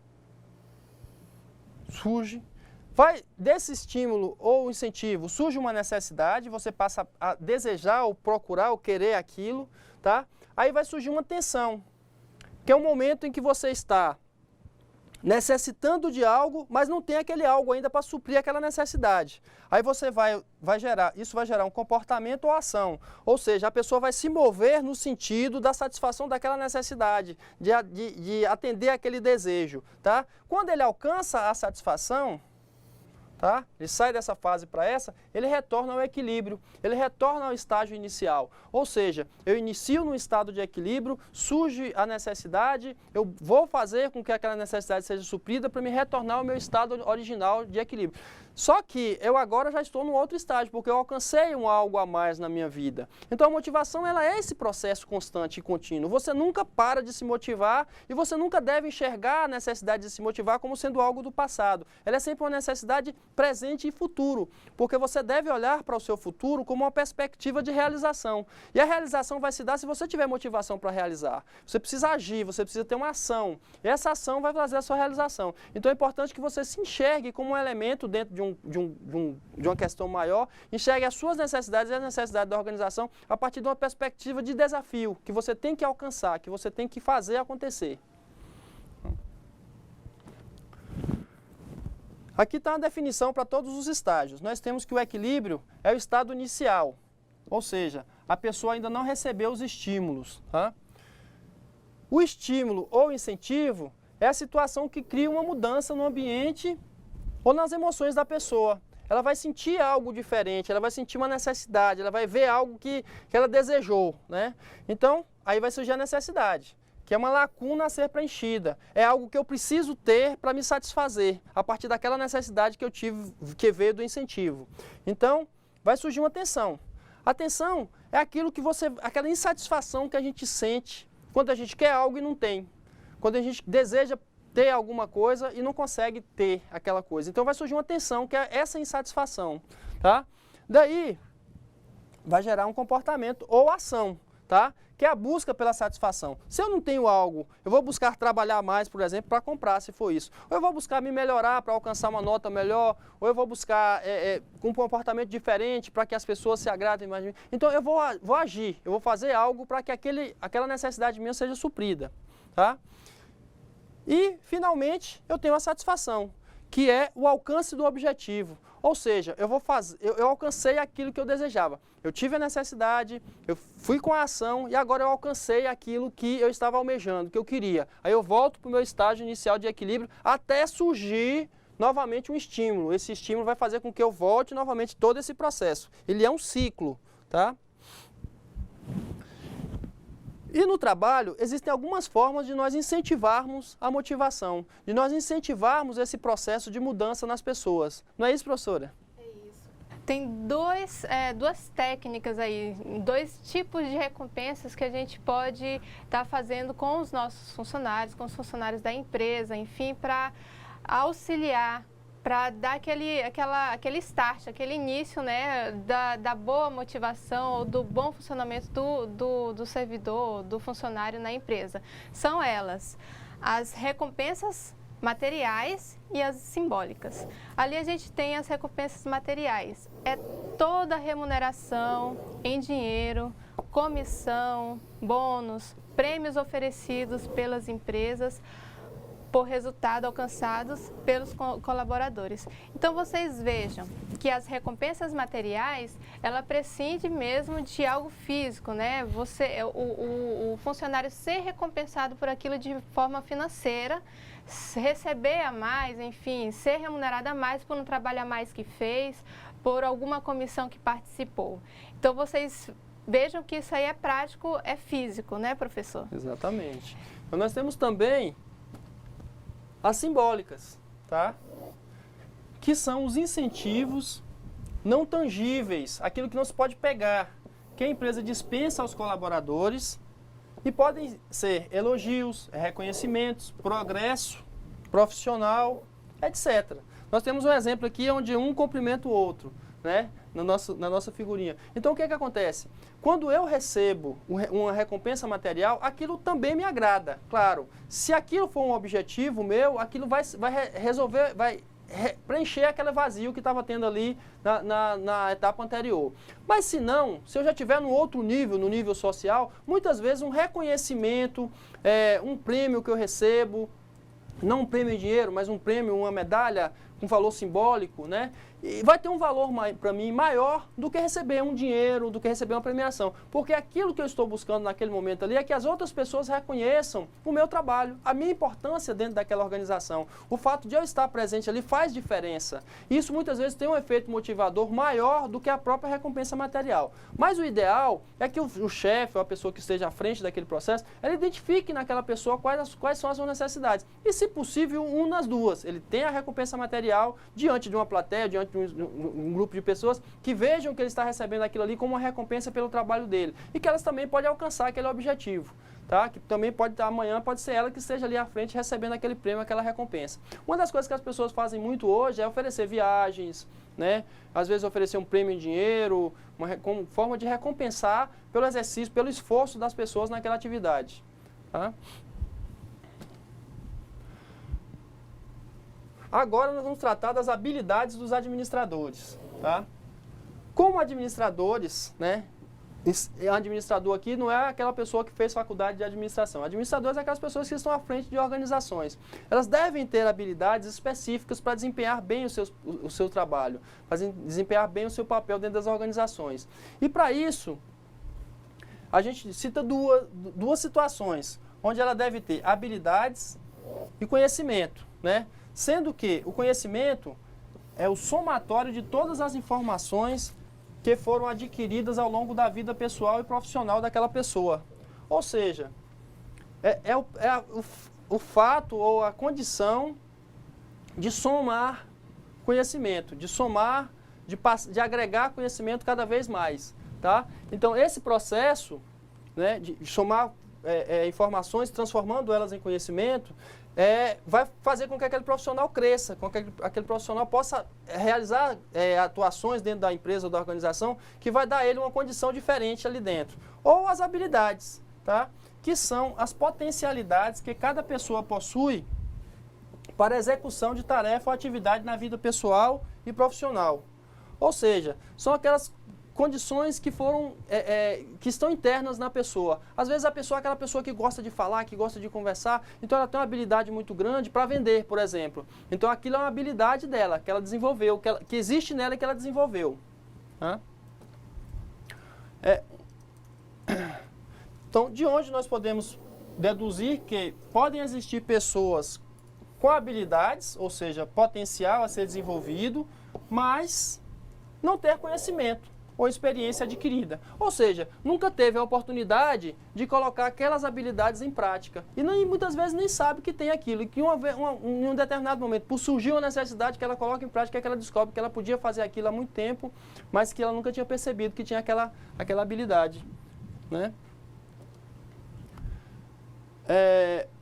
desse estímulo ou incentivo surge uma necessidade, você passa a desejar ou procurar ou querer aquilo, tá? Aí vai surgir uma tensão, que é um momento em que você está necessitando de algo, mas não tem aquele algo ainda para suprir aquela necessidade. Aí você isso vai gerar um comportamento ou ação. Ou seja, a pessoa vai se mover no sentido da satisfação daquela necessidade, de atender aquele desejo. Tá? Quando ele alcança a satisfação, tá? Ele sai dessa fase para essa, ele retorna ao equilíbrio, ele retorna ao estágio inicial. Ou seja, eu inicio num estado de equilíbrio, surge a necessidade, eu vou fazer com que aquela necessidade seja suprida para me retornar ao meu estado original de equilíbrio. Só que eu agora já estou num outro estágio, porque eu alcancei algo a mais na minha vida. Então a motivação ela é esse processo constante e contínuo. Você nunca para de se motivar e você nunca deve enxergar a necessidade de se motivar como sendo algo do passado. Ela é sempre uma necessidade presente e futuro, porque você deve olhar para o seu futuro como uma perspectiva de realização. E a realização vai se dar se você tiver motivação para realizar. Você precisa agir, você precisa ter uma ação. E essa ação vai fazer a sua realização. Então é importante que você se enxergue como um elemento dentro de uma questão maior, enxergue as suas necessidades e as necessidades da organização a partir de uma perspectiva de desafio, que você tem que alcançar, que você tem que fazer acontecer. Aqui está uma definição para todos os estágios. Nós temos que o equilíbrio é o estado inicial, ou seja, a pessoa ainda não recebeu os estímulos. Tá? O estímulo ou incentivo é a situação que cria uma mudança no ambiente ou nas emoções da pessoa. Ela vai sentir algo diferente, ela vai sentir uma necessidade, ela vai ver algo que ela desejou, né? Então, aí vai surgir a necessidade, que é uma lacuna a ser preenchida. É algo que eu preciso ter para me satisfazer, a partir daquela necessidade que eu tive, que veio do incentivo. Então, vai surgir uma tensão. A tensão é aquilo que aquela insatisfação que a gente sente quando a gente quer algo e não tem. Quando a gente deseja ter alguma coisa e não consegue ter aquela coisa. Então vai surgir uma tensão, que é essa insatisfação, tá? Daí vai gerar um comportamento ou ação, tá? Que é a busca pela satisfação. Se eu não tenho algo, eu vou buscar trabalhar mais, por exemplo, para comprar, se for isso. Ou eu vou buscar me melhorar para alcançar uma nota melhor, ou eu vou buscar um comportamento diferente para que as pessoas se agradem mais de mim. Então eu vou agir, eu vou fazer algo para que aquela necessidade minha seja suprida. tá? E, finalmente, eu tenho a satisfação, que é o alcance do objetivo. Ou seja, eu alcancei aquilo que eu desejava. Eu tive a necessidade, eu fui com a ação e agora eu alcancei aquilo que eu estava almejando, que eu queria. Aí eu volto para o meu estágio inicial de equilíbrio até surgir novamente um estímulo. Esse estímulo vai fazer com que eu volte novamente todo esse processo. Ele é um ciclo, tá? E no trabalho, existem algumas formas de nós incentivarmos a motivação, de nós incentivarmos esse processo de mudança nas pessoas. Não é isso, professora? É isso. Tem duas técnicas aí, dois tipos de recompensas que a gente pode estar fazendo com os nossos funcionários, com os funcionários da empresa, enfim, para auxiliar, para dar aquele start, aquele início, né, da boa motivação ou do bom funcionamento do servidor, do funcionário na empresa. São elas as recompensas materiais e as simbólicas. Ali a gente tem as recompensas materiais. É toda a remuneração em dinheiro, comissão, bônus, prêmios oferecidos pelas empresas por resultados alcançados pelos colaboradores. Então, vocês vejam que as recompensas materiais, ela prescinde mesmo de algo físico, né? O funcionário ser recompensado por aquilo de forma financeira, receber a mais, enfim, ser remunerado a mais por um trabalho a mais que fez, por alguma comissão que participou. Então, vocês vejam que isso aí é prático, é físico, né, professor? Exatamente. Então, nós temos também as simbólicas, tá? Que são os incentivos não tangíveis, aquilo que não se pode pegar, que a empresa dispensa aos colaboradores e podem ser elogios, reconhecimentos, progresso profissional, etc. Nós temos um exemplo aqui onde um cumprimenta o outro, né? Na nossa figurinha. Então, o que é que acontece? Quando eu recebo uma recompensa material, aquilo também me agrada. Claro, se aquilo for um objetivo meu, aquilo vai resolver, preencher aquele vazio que estava tendo ali na etapa anterior. Mas se não, se eu já estiver no outro nível, no nível social, muitas vezes um reconhecimento, um prêmio que eu recebo, não um prêmio em dinheiro, mas um prêmio, uma medalha com valor simbólico, né? E vai ter um valor para mim maior do que receber um dinheiro, do que receber uma premiação. Porque aquilo que eu estou buscando naquele momento ali é que as outras pessoas reconheçam o meu trabalho, a minha importância dentro daquela organização. O fato de eu estar presente ali faz diferença. Isso muitas vezes tem um efeito motivador maior do que a própria recompensa material. Mas o ideal é que o chefe ou a pessoa que esteja à frente daquele processo, ela identifique naquela pessoa quais são as suas necessidades. E, se possível, una as duas. Ele tem a recompensa material diante de uma plateia, diante de um grupo de pessoas que vejam que ele está recebendo aquilo ali como uma recompensa pelo trabalho dele e que elas também podem alcançar aquele objetivo, tá? Que também amanhã pode ser ela que esteja ali à frente recebendo aquele prêmio, aquela recompensa. Uma das coisas que as pessoas fazem muito hoje é oferecer viagens, né? Às vezes oferecer um prêmio em dinheiro, como forma de recompensar pelo exercício, pelo esforço das pessoas naquela atividade, tá? Agora nós vamos tratar das habilidades dos administradores, tá? Como administradores, né? Administrador aqui não é aquela pessoa que fez faculdade de administração. Administradores é aquelas pessoas que estão à frente de organizações. Elas devem ter habilidades específicas para desempenhar bem o seu trabalho, para desempenhar bem o seu papel dentro das organizações. E para isso, a gente cita duas situações, onde ela deve ter habilidades e conhecimento, né? Sendo que o conhecimento é o somatório de todas as informações que foram adquiridas ao longo da vida pessoal e profissional daquela pessoa. Ou seja, o fato ou a condição de somar conhecimento, de somar, de agregar conhecimento cada vez mais, tá? Então, esse processo, né, de somar informações, transformando elas em conhecimento, vai fazer com que aquele profissional cresça, com que aquele profissional possa realizar atuações dentro da empresa ou da organização que vai dar a ele uma condição diferente ali dentro. Ou as habilidades, tá? Que são as potencialidades que cada pessoa possui para a execução de tarefa ou atividade na vida pessoal e profissional. Ou seja, são aquelas condições que foram, que estão internas na pessoa. Às vezes a pessoa é aquela pessoa que gosta de falar, que gosta de conversar, então ela tem uma habilidade muito grande para vender, por exemplo. Então aquilo é uma habilidade dela, que ela desenvolveu, que existe nela e que ela desenvolveu. Tá? Então, de onde nós podemos deduzir que podem existir pessoas com habilidades, ou seja, potencial a ser desenvolvido, mas não ter conhecimento ou experiência adquirida. Ou seja, nunca teve a oportunidade de colocar aquelas habilidades em prática. E muitas vezes nem sabe que tem aquilo. E que em um determinado momento, por surgir uma necessidade que ela coloca em prática, é que ela descobre que ela podia fazer aquilo há muito tempo, mas que ela nunca tinha percebido que tinha aquela habilidade. Né?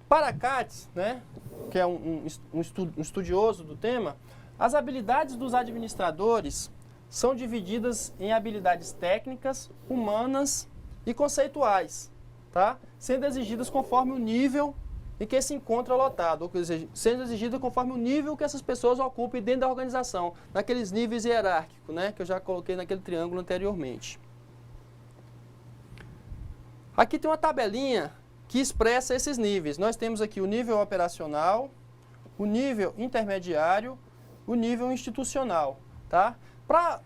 Para Katz, né, que é um estudioso do tema, as habilidades dos administradores são divididas em habilidades técnicas, humanas e conceituais, tá? Sendo exigidas conforme o nível em que se encontra lotado, ou seja, sendo exigidas conforme o nível que essas pessoas ocupem dentro da organização, naqueles níveis hierárquicos, né, que eu já coloquei naquele triângulo anteriormente. Aqui tem uma tabelinha que expressa esses níveis. Nós temos aqui o nível operacional, o nível intermediário, o nível institucional, tá?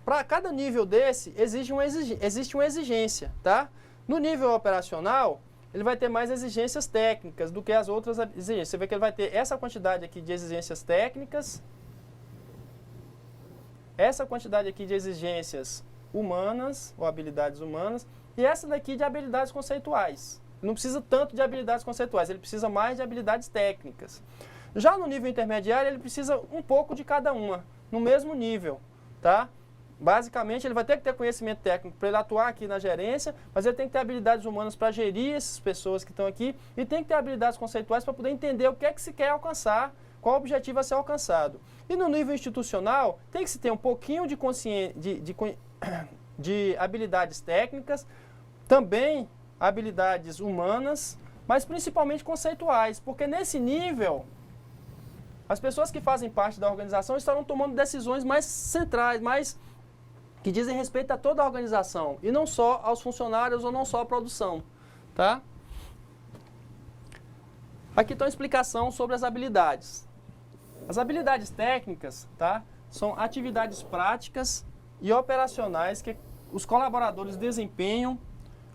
Para cada nível desse, existe uma exigência, tá? No nível operacional, ele vai ter mais exigências técnicas do que as outras exigências. Você vê que ele vai ter essa quantidade aqui de exigências técnicas, essa quantidade aqui de exigências humanas, ou habilidades humanas, e essa daqui de habilidades conceituais. Não precisa tanto de habilidades conceituais, ele precisa mais de habilidades técnicas. Já no nível intermediário, ele precisa um pouco de cada uma, no mesmo nível, tá? Basicamente, ele vai ter que ter conhecimento técnico para ele atuar aqui na gerência, mas ele tem que ter habilidades humanas para gerir essas pessoas que estão aqui e tem que ter habilidades conceituais para poder entender o que é que se quer alcançar, qual o objetivo a ser alcançado. E no nível institucional, tem que se ter um pouquinho de habilidades técnicas, também habilidades humanas, mas principalmente conceituais, porque nesse nível, as pessoas que fazem parte da organização estarão tomando decisões mais centrais, que dizem respeito a toda a organização, e não só aos funcionários ou não só à produção. Tá? Aqui está uma explicação sobre as habilidades. As habilidades técnicas, tá, são atividades práticas e operacionais que os colaboradores desempenham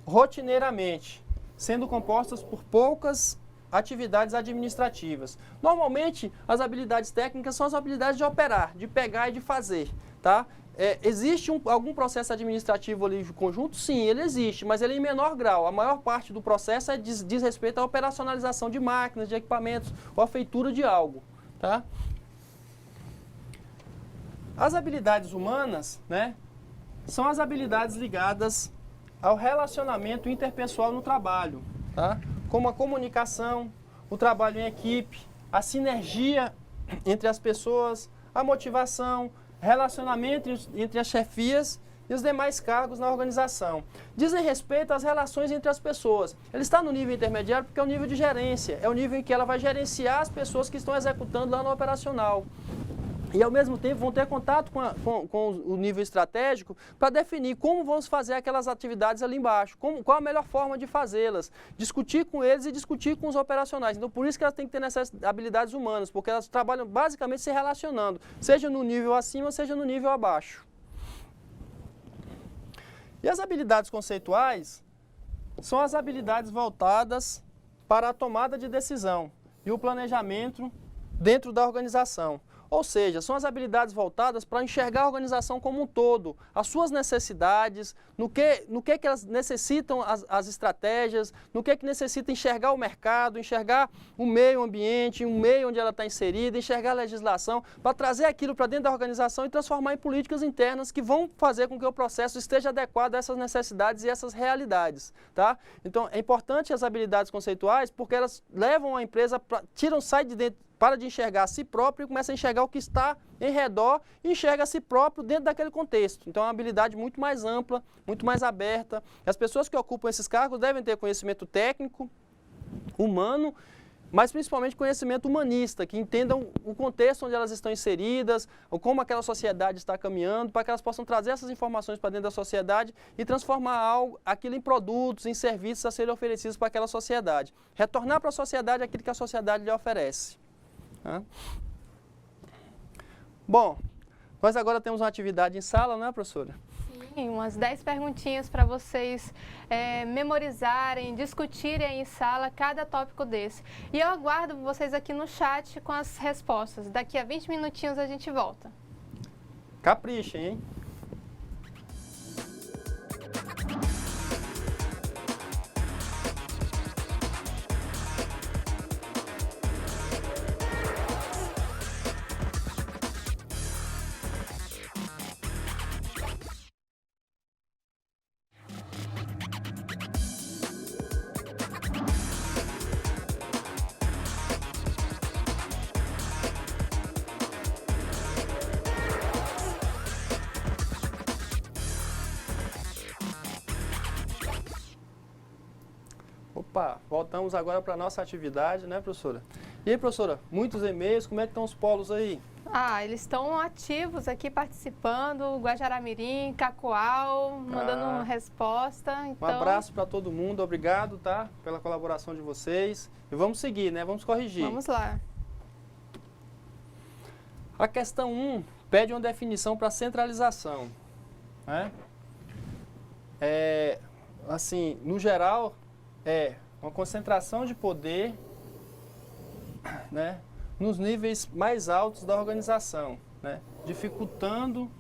rotineiramente, sendo compostas por poucas atividades administrativas. Normalmente, as habilidades técnicas são as habilidades de operar, de pegar e de fazer. Tá? Existe algum processo administrativo ali de conjunto? Sim, ele existe, mas ele é em menor grau. A maior parte do processo diz respeito à operacionalização de máquinas, de equipamentos, ou à feitura de algo. Tá? As habilidades humanas, né, são as habilidades ligadas ao relacionamento interpessoal no trabalho, tá? Como a comunicação, o trabalho em equipe, a sinergia entre as pessoas, a motivação, relacionamento entre as chefias e os demais cargos na organização. Dizem respeito às relações entre as pessoas. Ele está no nível intermediário porque é o nível de gerência, é o nível em que ela vai gerenciar as pessoas que estão executando lá no operacional. E, ao mesmo tempo, vão ter contato com o nível estratégico para definir como vamos fazer aquelas atividades ali embaixo, qual a melhor forma de fazê-las, discutir com eles e discutir com os operacionais. Então, por isso que elas têm que ter essas habilidades humanas, porque elas trabalham basicamente se relacionando, seja no nível acima, seja no nível abaixo. E as habilidades conceituais são as habilidades voltadas para a tomada de decisão e o planejamento dentro da organização. Ou seja, são as habilidades voltadas para enxergar a organização como um todo, as suas necessidades, no que elas necessitam as estratégias, no que necessita enxergar o mercado, enxergar o meio ambiente, o meio onde ela está inserida, enxergar a legislação, para trazer aquilo para dentro da organização e transformar em políticas internas que vão fazer com que o processo esteja adequado a essas necessidades e essas realidades. Tá? Então, é importante as habilidades conceituais porque elas levam a empresa, sai de dentro, para de enxergar a si próprio e começa a enxergar o que está em redor e enxerga a si próprio dentro daquele contexto. Então é uma habilidade muito mais ampla, muito mais aberta. As pessoas que ocupam esses cargos devem ter conhecimento técnico, humano mas principalmente conhecimento humanista, que entendam o contexto onde elas estão inseridas, ou como aquela sociedade está caminhando, para que elas possam trazer essas informações para dentro da sociedade e transformar aquilo em produtos, em serviços a serem oferecidos para aquela sociedade. Retornar para a sociedade aquilo que a sociedade lhe oferece. Tá? Bom, nós agora temos uma atividade em sala, não é, professora? Sim, umas 10 perguntinhas para vocês memorizarem, discutirem em sala cada tópico desse. E eu aguardo vocês aqui no chat com as respostas. Daqui a 20 minutinhos a gente volta. Caprichem, hein? Opa, voltamos agora para a nossa atividade, né, professora? E aí, professora, muitos e-mails, como é que estão os polos aí? Eles estão ativos aqui participando, Guajará-Mirim, Cacoal, mandando resposta. Então... Um abraço para todo mundo, obrigado, tá, pela colaboração de vocês. E vamos seguir, né, vamos corrigir. Vamos lá. A questão 1 pede uma definição para centralização, né? Assim, no geral, é uma concentração de poder, né, nos níveis mais altos da organização, né, dificultando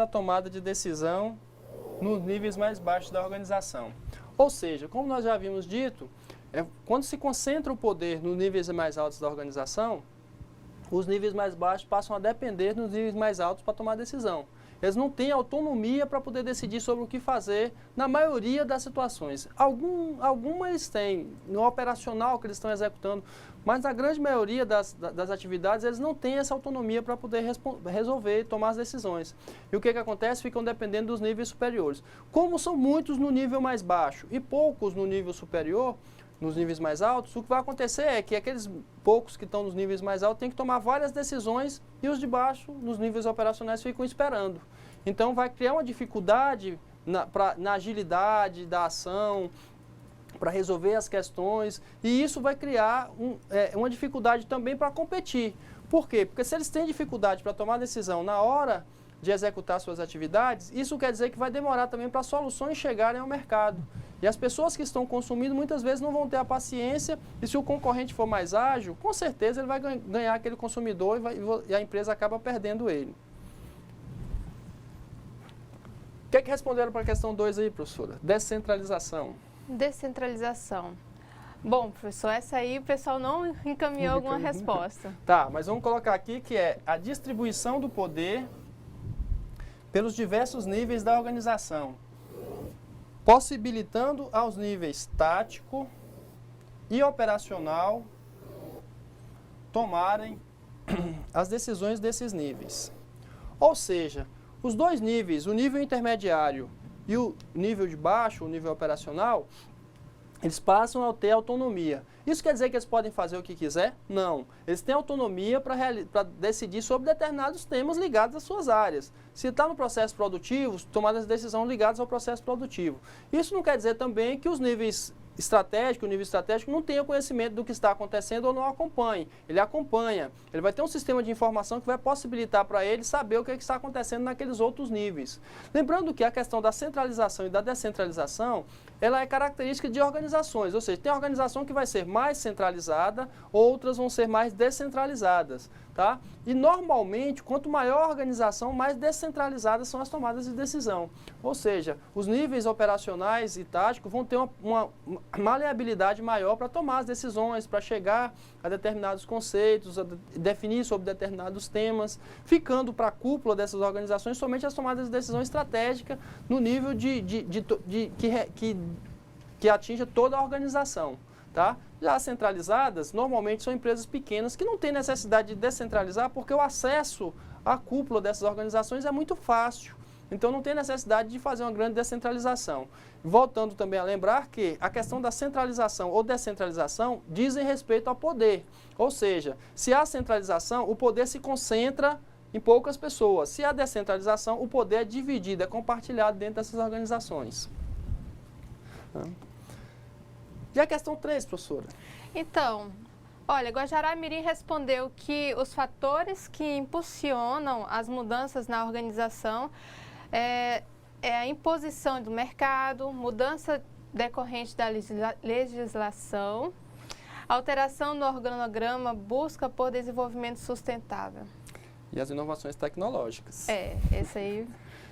a tomada de decisão nos níveis mais baixos da organização. Ou seja, como nós já havíamos dito, quando se concentra o poder nos níveis mais altos da organização, os níveis mais baixos passam a depender dos níveis mais altos para tomar decisão. Eles não têm autonomia para poder decidir sobre o que fazer na maioria das situações. Algumas eles têm, no operacional que eles estão executando, mas na grande maioria das atividades eles não têm essa autonomia para poder resolver e tomar as decisões. E o que acontece? Ficam dependendo dos níveis superiores. Como são muitos no nível mais baixo e poucos no nível superior, nos níveis mais altos, o que vai acontecer é que aqueles poucos que estão nos níveis mais altos têm que tomar várias decisões e os de baixo, nos níveis operacionais, ficam esperando. Então, vai criar uma dificuldade na agilidade da ação, para resolver as questões, e isso vai criar uma dificuldade também para competir. Por quê? Porque se eles têm dificuldade para tomar decisão na hora de executar suas atividades, isso quer dizer que vai demorar também para soluções chegarem ao mercado. E as pessoas que estão consumindo muitas vezes não vão ter a paciência, e se o concorrente for mais ágil, com certeza ele vai ganhar aquele consumidor e a empresa acaba perdendo ele. O que é que responderam para a questão 2 aí, professora? Descentralização. Descentralização. Bom, professor, essa aí o pessoal não encaminhou alguma resposta. Tá, mas vamos colocar aqui que é a distribuição do poder pelos diversos níveis da organização, possibilitando aos níveis tático e operacional tomarem as decisões desses níveis. Ou seja, os dois níveis, o nível intermediário e o nível de baixo, o nível operacional, eles passam a ter autonomia. Isso quer dizer que eles podem fazer o que quiser? Não. Eles têm autonomia para decidir sobre determinados temas ligados às suas áreas. Se está no processo produtivo, tomar as decisões ligadas ao processo produtivo. Isso não quer dizer também que os níveis estratégico, o nível estratégico não tenha conhecimento do que está acontecendo ou não acompanhe. Ele acompanha. Ele vai ter um sistema de informação que vai possibilitar para ele saber o que está acontecendo naqueles outros níveis. Lembrando que a questão da centralização e da descentralização, ela é característica de organizações, ou seja, tem organização que vai ser mais centralizada, outras vão ser mais descentralizadas, tá? E normalmente, quanto maior a organização, mais descentralizadas são as tomadas de decisão. Ou seja, os níveis operacionais e táticos vão ter uma maleabilidade maior para tomar as decisões, para chegar a determinados conceitos, a definir sobre determinados temas, ficando para a cúpula dessas organizações somente as tomadas de decisão estratégica no nível que atinja toda a organização. Tá? Já as centralizadas, normalmente são empresas pequenas que não têm necessidade de descentralizar porque o acesso à cúpula dessas organizações é muito fácil. Então não tem necessidade de fazer uma grande descentralização. Voltando também a lembrar que a questão da centralização ou descentralização dizem respeito ao poder. Ou seja, se há centralização, o poder se concentra em poucas pessoas. Se há descentralização, o poder é dividido, é compartilhado dentro dessas organizações. E a questão 3, professora? Então, olha, Guajará-Mirim respondeu que os fatores que impulsionam as mudanças na organização é a imposição do mercado, mudança decorrente da legislação, alteração no organograma, busca por desenvolvimento sustentável. E as inovações tecnológicas. Esse aí.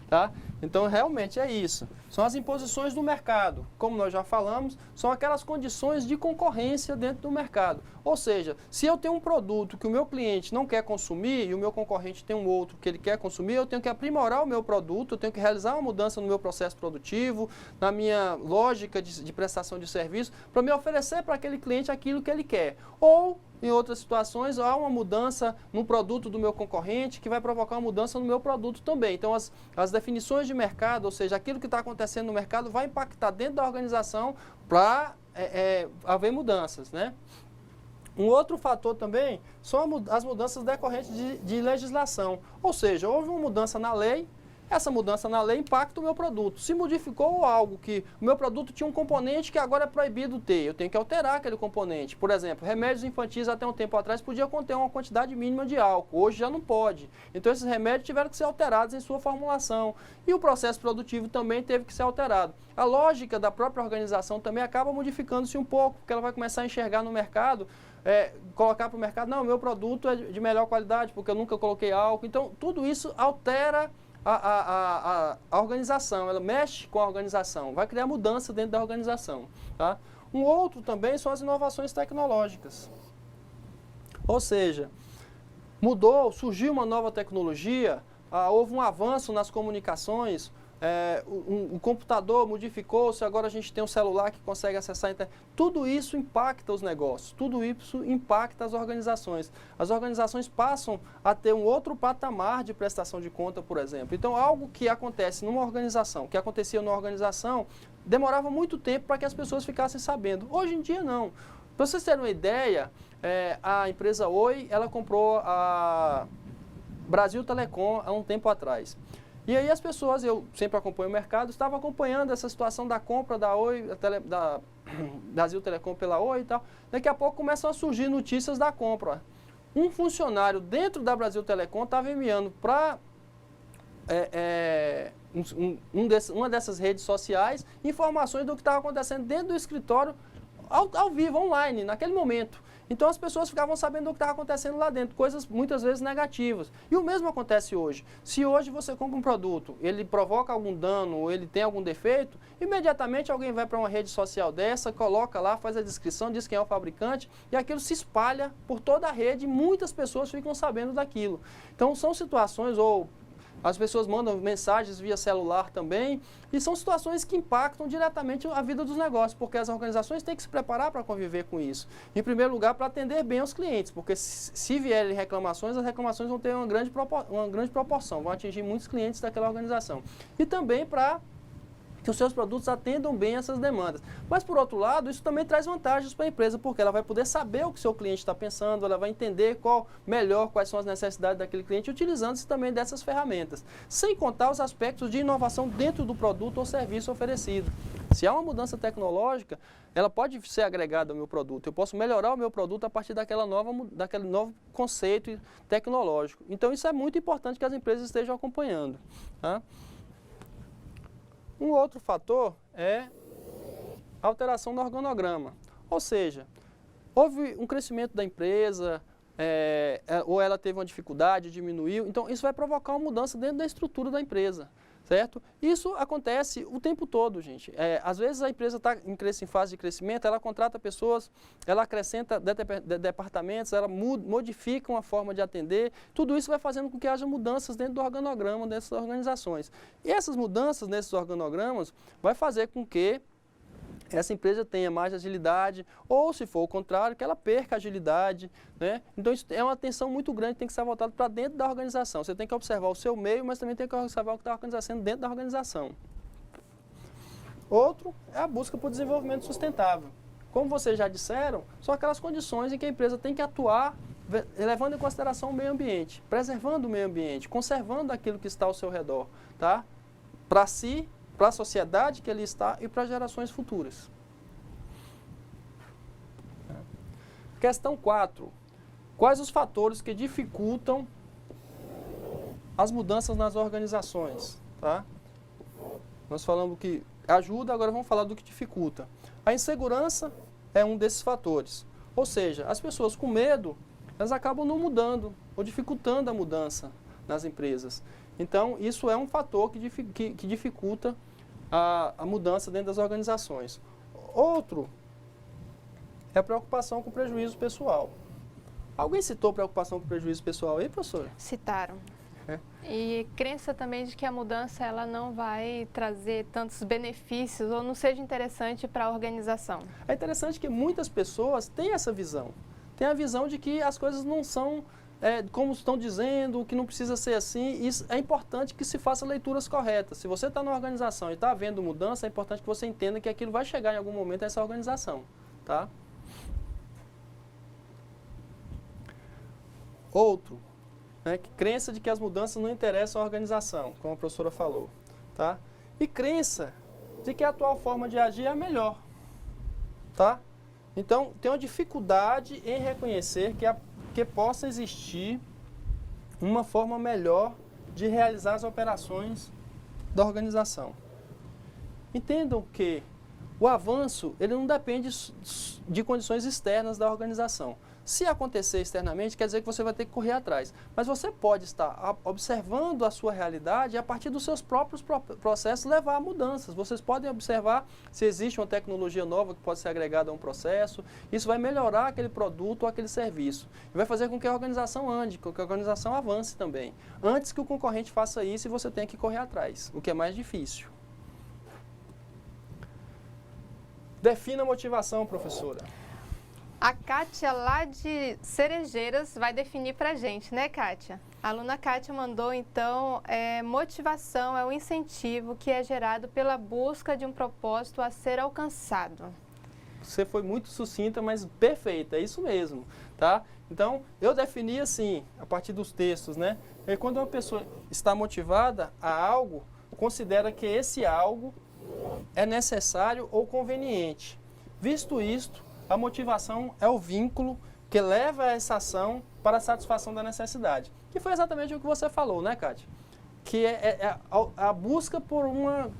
Tá? Então, realmente é isso. São as imposições do mercado. Como nós já falamos, são aquelas condições de concorrência dentro do mercado. Ou seja, se eu tenho um produto que o meu cliente não quer consumir e o meu concorrente tem um outro que ele quer consumir, eu tenho que aprimorar o meu produto, eu tenho que realizar uma mudança no meu processo produtivo, na minha lógica de prestação de serviço, para me oferecer para aquele cliente aquilo que ele quer. Ou em outras situações, há uma mudança no produto do meu concorrente que vai provocar uma mudança no meu produto também. Então, as definições de mercado, ou seja, aquilo que está acontecendo no mercado vai impactar dentro da organização para haver mudanças, né? Um outro fator também são as mudanças decorrentes de legislação. Ou seja, houve uma mudança na lei, essa mudança na lei impacta o meu produto. Se modificou algo que o meu produto tinha um componente que agora é proibido ter, eu tenho que alterar aquele componente. Por exemplo, remédios infantis até um tempo atrás podia conter uma quantidade mínima de álcool, hoje já não pode. Então esses remédios tiveram que ser alterados em sua formulação. E o processo produtivo também teve que ser alterado. A lógica da própria organização também acaba modificando-se um pouco, porque ela vai começar a enxergar no mercado, colocar para o mercado, não, meu produto é de melhor qualidade, porque eu nunca coloquei álcool. Então tudo isso altera a organização, ela mexe com a organização, vai criar mudança dentro da organização. Tá? Um outro também são as inovações tecnológicas. Ou seja, surgiu uma nova tecnologia, houve um avanço nas comunicações, o computador modificou-se, agora a gente tem um celular que consegue acessar a internet. Tudo isso impacta os negócios, tudo isso impacta as organizações. As organizações passam a ter um outro patamar de prestação de conta, por exemplo. Então, algo que acontece numa organização, que acontecia numa organização, demorava muito tempo para que as pessoas ficassem sabendo. Hoje em dia, não. Para vocês terem uma ideia, a empresa Oi, ela comprou a Brasil Telecom há um tempo atrás. E aí as pessoas, eu sempre acompanho o mercado, estava acompanhando essa situação da compra da Oi, da Brasil Telecom pela Oi e tal. Daqui a pouco começam a surgir notícias da compra. Um funcionário dentro da Brasil Telecom estava enviando para uma dessas redes sociais informações do que estava acontecendo dentro do escritório ao vivo, online, naquele momento. Então as pessoas ficavam sabendo do que estava acontecendo lá dentro, coisas muitas vezes negativas. E o mesmo acontece hoje. Se hoje você compra um produto, ele provoca algum dano, ou ele tem algum defeito, imediatamente alguém vai para uma rede social dessa, coloca lá, faz a descrição, diz quem é o fabricante, e aquilo se espalha por toda a rede e muitas pessoas ficam sabendo daquilo. Então são situações, ou as pessoas mandam mensagens via celular também, e são situações que impactam diretamente a vida dos negócios, porque as organizações têm que se preparar para conviver com isso. Em primeiro lugar, para atender bem aos clientes, porque se vierem reclamações, as reclamações vão ter uma grande proporção, vão atingir muitos clientes daquela organização. E também para que os seus produtos atendam bem essas demandas. Mas, por outro lado, isso também traz vantagens para a empresa, porque ela vai poder saber o que o seu cliente está pensando, ela vai entender quais são as necessidades daquele cliente, utilizando-se também dessas ferramentas. Sem contar os aspectos de inovação dentro do produto ou serviço oferecido. Se há uma mudança tecnológica, ela pode ser agregada ao meu produto. Eu posso melhorar o meu produto a partir daquele novo conceito tecnológico. Então, isso é muito importante que as empresas estejam acompanhando. Tá? Um outro fator é a alteração no organograma. Ou seja, houve um crescimento da empresa, ou ela teve uma dificuldade, diminuiu. Então, isso vai provocar uma mudança dentro da estrutura da empresa, certo? Isso acontece o tempo todo, gente. Às vezes a empresa está em fase de crescimento, ela contrata pessoas, ela acrescenta departamentos, ela modifica uma forma de atender. Tudo isso vai fazendo com que haja mudanças dentro do organograma dessas organizações. E essas mudanças nesses organogramas vai fazer com que essa empresa tenha mais agilidade, ou se for o contrário, que ela perca agilidade, né? Então isso é uma atenção muito grande que tem que ser voltada para dentro da organização. Você tem que observar o seu meio, mas também tem que observar o que está acontecendo dentro da organização. Outro é a busca por desenvolvimento sustentável. Como vocês já disseram, são aquelas condições em que a empresa tem que atuar levando em consideração o meio ambiente, preservando o meio ambiente, conservando aquilo que está ao seu redor, tá? Para si, para a sociedade que ali está e para gerações futuras. Questão 4. Quais os fatores que dificultam as mudanças nas organizações? Tá? Nós falamos que ajuda, agora vamos falar do que dificulta. A insegurança é um desses fatores. Ou seja, as pessoas com medo, elas acabam não mudando ou dificultando a mudança nas empresas. Então, isso é um fator que dificulta a mudança dentro das organizações. Outro é a preocupação com o prejuízo pessoal. Alguém citou preocupação com o prejuízo pessoal aí, professora? Citaram. E crença também de que a mudança ela não vai trazer tantos benefícios ou não seja interessante para a organização. É interessante que muitas pessoas têm essa visão. Tem a visão de que as coisas não são como estão dizendo, que não precisa ser assim. Isso é importante que se faça leituras corretas. Se você está numa organização e está havendo mudança, é importante que você entenda que aquilo vai chegar em algum momento a essa organização. Tá? Outro, crença de que as mudanças não interessam à organização, como a professora falou. Tá? E crença de que a atual forma de agir é a melhor. Tá? Então, tem uma dificuldade em reconhecer que possa existir uma forma melhor de realizar as operações da organização. Entendam que o avanço ele não depende de condições externas da organização. Se acontecer externamente, quer dizer que você vai ter que correr atrás. Mas você pode estar observando a sua realidade e, a partir dos seus próprios processos, levar a mudanças. Vocês podem observar se existe uma tecnologia nova que pode ser agregada a um processo. Isso vai melhorar aquele produto ou aquele serviço. E vai fazer com que a organização ande, com que a organização avance também. Antes que o concorrente faça isso e você tenha que correr atrás, o que é mais difícil. Defina a motivação, professora. A Kátia, lá de Cerejeiras, vai definir para a gente, né, Kátia? A aluna Kátia mandou, então, motivação é o incentivo que é gerado pela busca de um propósito a ser alcançado. Você foi muito sucinta, mas perfeita, é isso mesmo, tá? Então, eu defini assim, a partir dos textos, né? Quando uma pessoa está motivada a algo, considera que esse algo é necessário ou conveniente. Visto isto, a motivação é o vínculo que leva a essa ação para a satisfação da necessidade. Que foi exatamente o que você falou, né, Kátia? Que é a busca por uma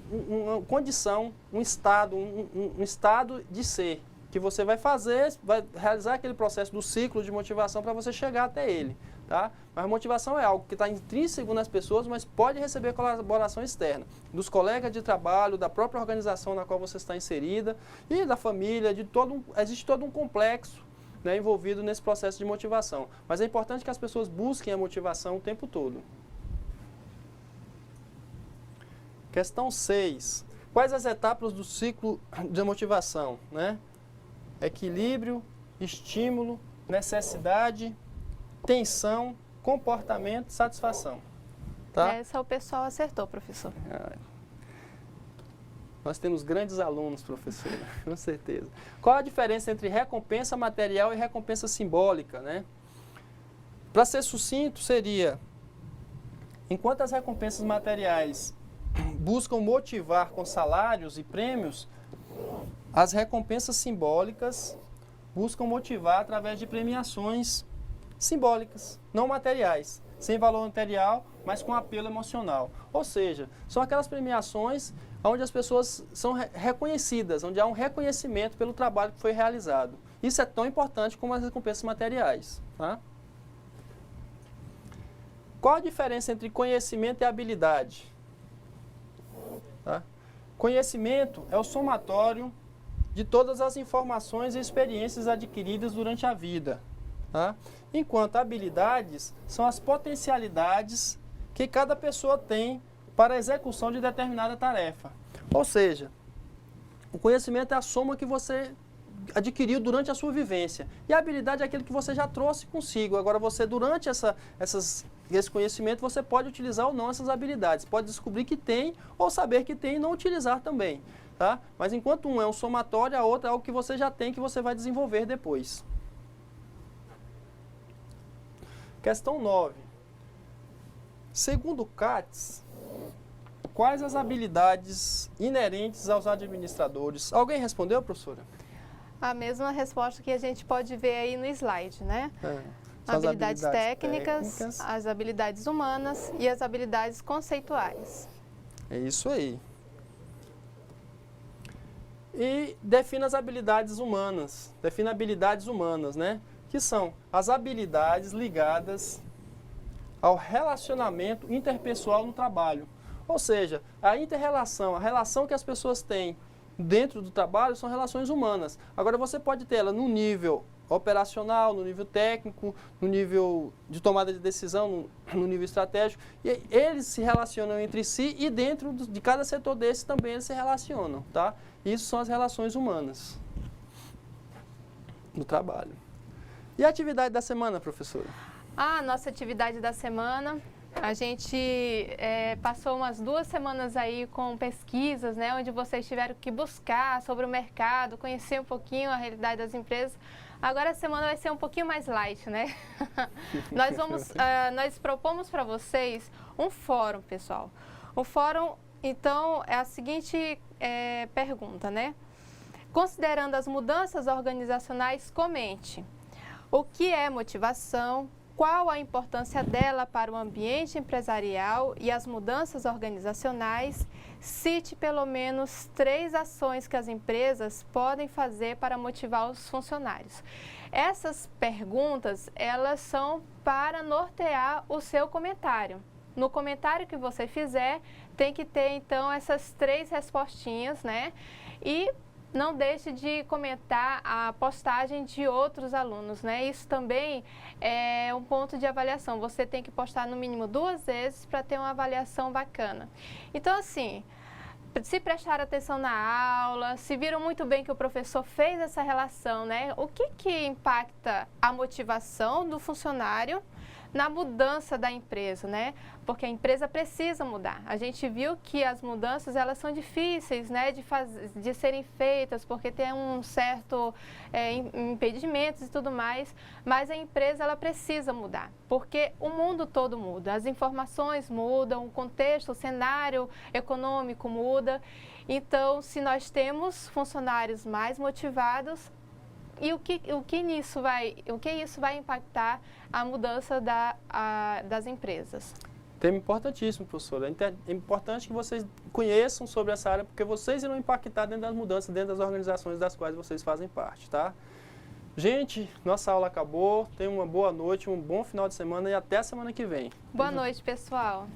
condição, um estado de ser, que você vai fazer, vai realizar aquele processo do ciclo de motivação para você chegar até ele. Tá? Mas a motivação é algo que está intrínseco nas pessoas, mas pode receber colaboração externa, dos colegas de trabalho, da própria organização na qual você está inserida e da família, existe todo um complexo, né, envolvido nesse processo de motivação. Mas é importante que as pessoas busquem a motivação o tempo todo. Questão 6. Quais as etapas do ciclo de motivação? Né? Equilíbrio, estímulo, necessidade, tensão, comportamento, satisfação. Tá? Essa o pessoal acertou, professor. Nós temos grandes alunos, professora, com certeza. Qual a diferença entre recompensa material e recompensa simbólica? Né? Para ser sucinto, seria, enquanto as recompensas materiais buscam motivar com salários e prêmios, as recompensas simbólicas buscam motivar através de premiações simbólicas, não materiais, sem valor material, mas com apelo emocional. Ou seja, são aquelas premiações onde as pessoas são reconhecidas, onde há um reconhecimento pelo trabalho que foi realizado. Isso é tão importante como as recompensas materiais. Tá? Qual a diferença entre conhecimento e habilidade? Tá? Conhecimento é o somatório de todas as informações e experiências adquiridas durante a vida. Tá? Enquanto habilidades são as potencialidades que cada pessoa tem para a execução de determinada tarefa. Ou seja, O conhecimento é a soma que você adquiriu durante a sua vivência. E a habilidade é aquilo que você já trouxe consigo. Agora, você, durante esse conhecimento, você pode utilizar ou não essas habilidades. Pode descobrir que tem ou saber que tem e não utilizar também. Tá? Mas enquanto um é um somatório, a outra é algo que você já tem que você vai desenvolver depois. Questão 9. Segundo CATS, quais as habilidades inerentes aos administradores? Alguém respondeu, professora? A mesma resposta que a gente pode ver aí no slide, né? Habilidades técnicas, as habilidades humanas e as habilidades conceituais. É isso aí. E defina as habilidades humanas. Defina habilidades humanas, né? Que são as habilidades ligadas ao relacionamento interpessoal no trabalho. Ou seja, a inter-relação, a relação que as pessoas têm dentro do trabalho são relações humanas. Agora, você pode ter ela no nível operacional, no nível técnico, no nível de tomada de decisão, no nível estratégico. E eles se relacionam entre si e dentro de cada setor desse também eles se relacionam, tá? Isso são as relações humanas no trabalho. E a atividade da semana, professora? A nossa atividade da semana, a gente passou umas 2 semanas aí com pesquisas, né, onde vocês tiveram que buscar sobre o mercado, conhecer um pouquinho a realidade das empresas. Agora a semana vai ser um pouquinho mais light, né? Nós propomos para vocês um fórum, pessoal. O fórum, então, é a seguinte pergunta, né? Considerando as mudanças organizacionais, comente o que é motivação, qual a importância dela para o ambiente empresarial e as mudanças organizacionais. Cite pelo menos 3 ações que as empresas podem fazer para motivar os funcionários. Essas perguntas, elas são para nortear o seu comentário. No comentário que você fizer, tem que ter, então, essas 3 respostinhas, né? E não deixe de comentar a postagem de outros alunos, né? Isso também é um ponto de avaliação. Você tem que postar no mínimo 2 vezes para ter uma avaliação bacana. Então, assim, se prestaram atenção na aula, se viram muito bem que o professor fez essa relação, né? O que impacta a motivação do funcionário na mudança da empresa, né? Porque a empresa precisa mudar. A gente viu que as mudanças, elas são difíceis, né, de serem feitas, porque tem um certo impedimentos e tudo mais, mas a empresa, ela precisa mudar, porque o mundo todo muda, as informações mudam, o contexto, o cenário econômico muda. Então, se nós temos funcionários mais motivados, e o que isso vai impactar a mudança das empresas? Tema importantíssimo, professora. É importante que vocês conheçam sobre essa área, porque vocês irão impactar dentro das mudanças, dentro das organizações das quais vocês fazem parte, tá? Gente, nossa aula acabou. Tenham uma boa noite, um bom final de semana e até a semana que vem. Boa noite, pessoal.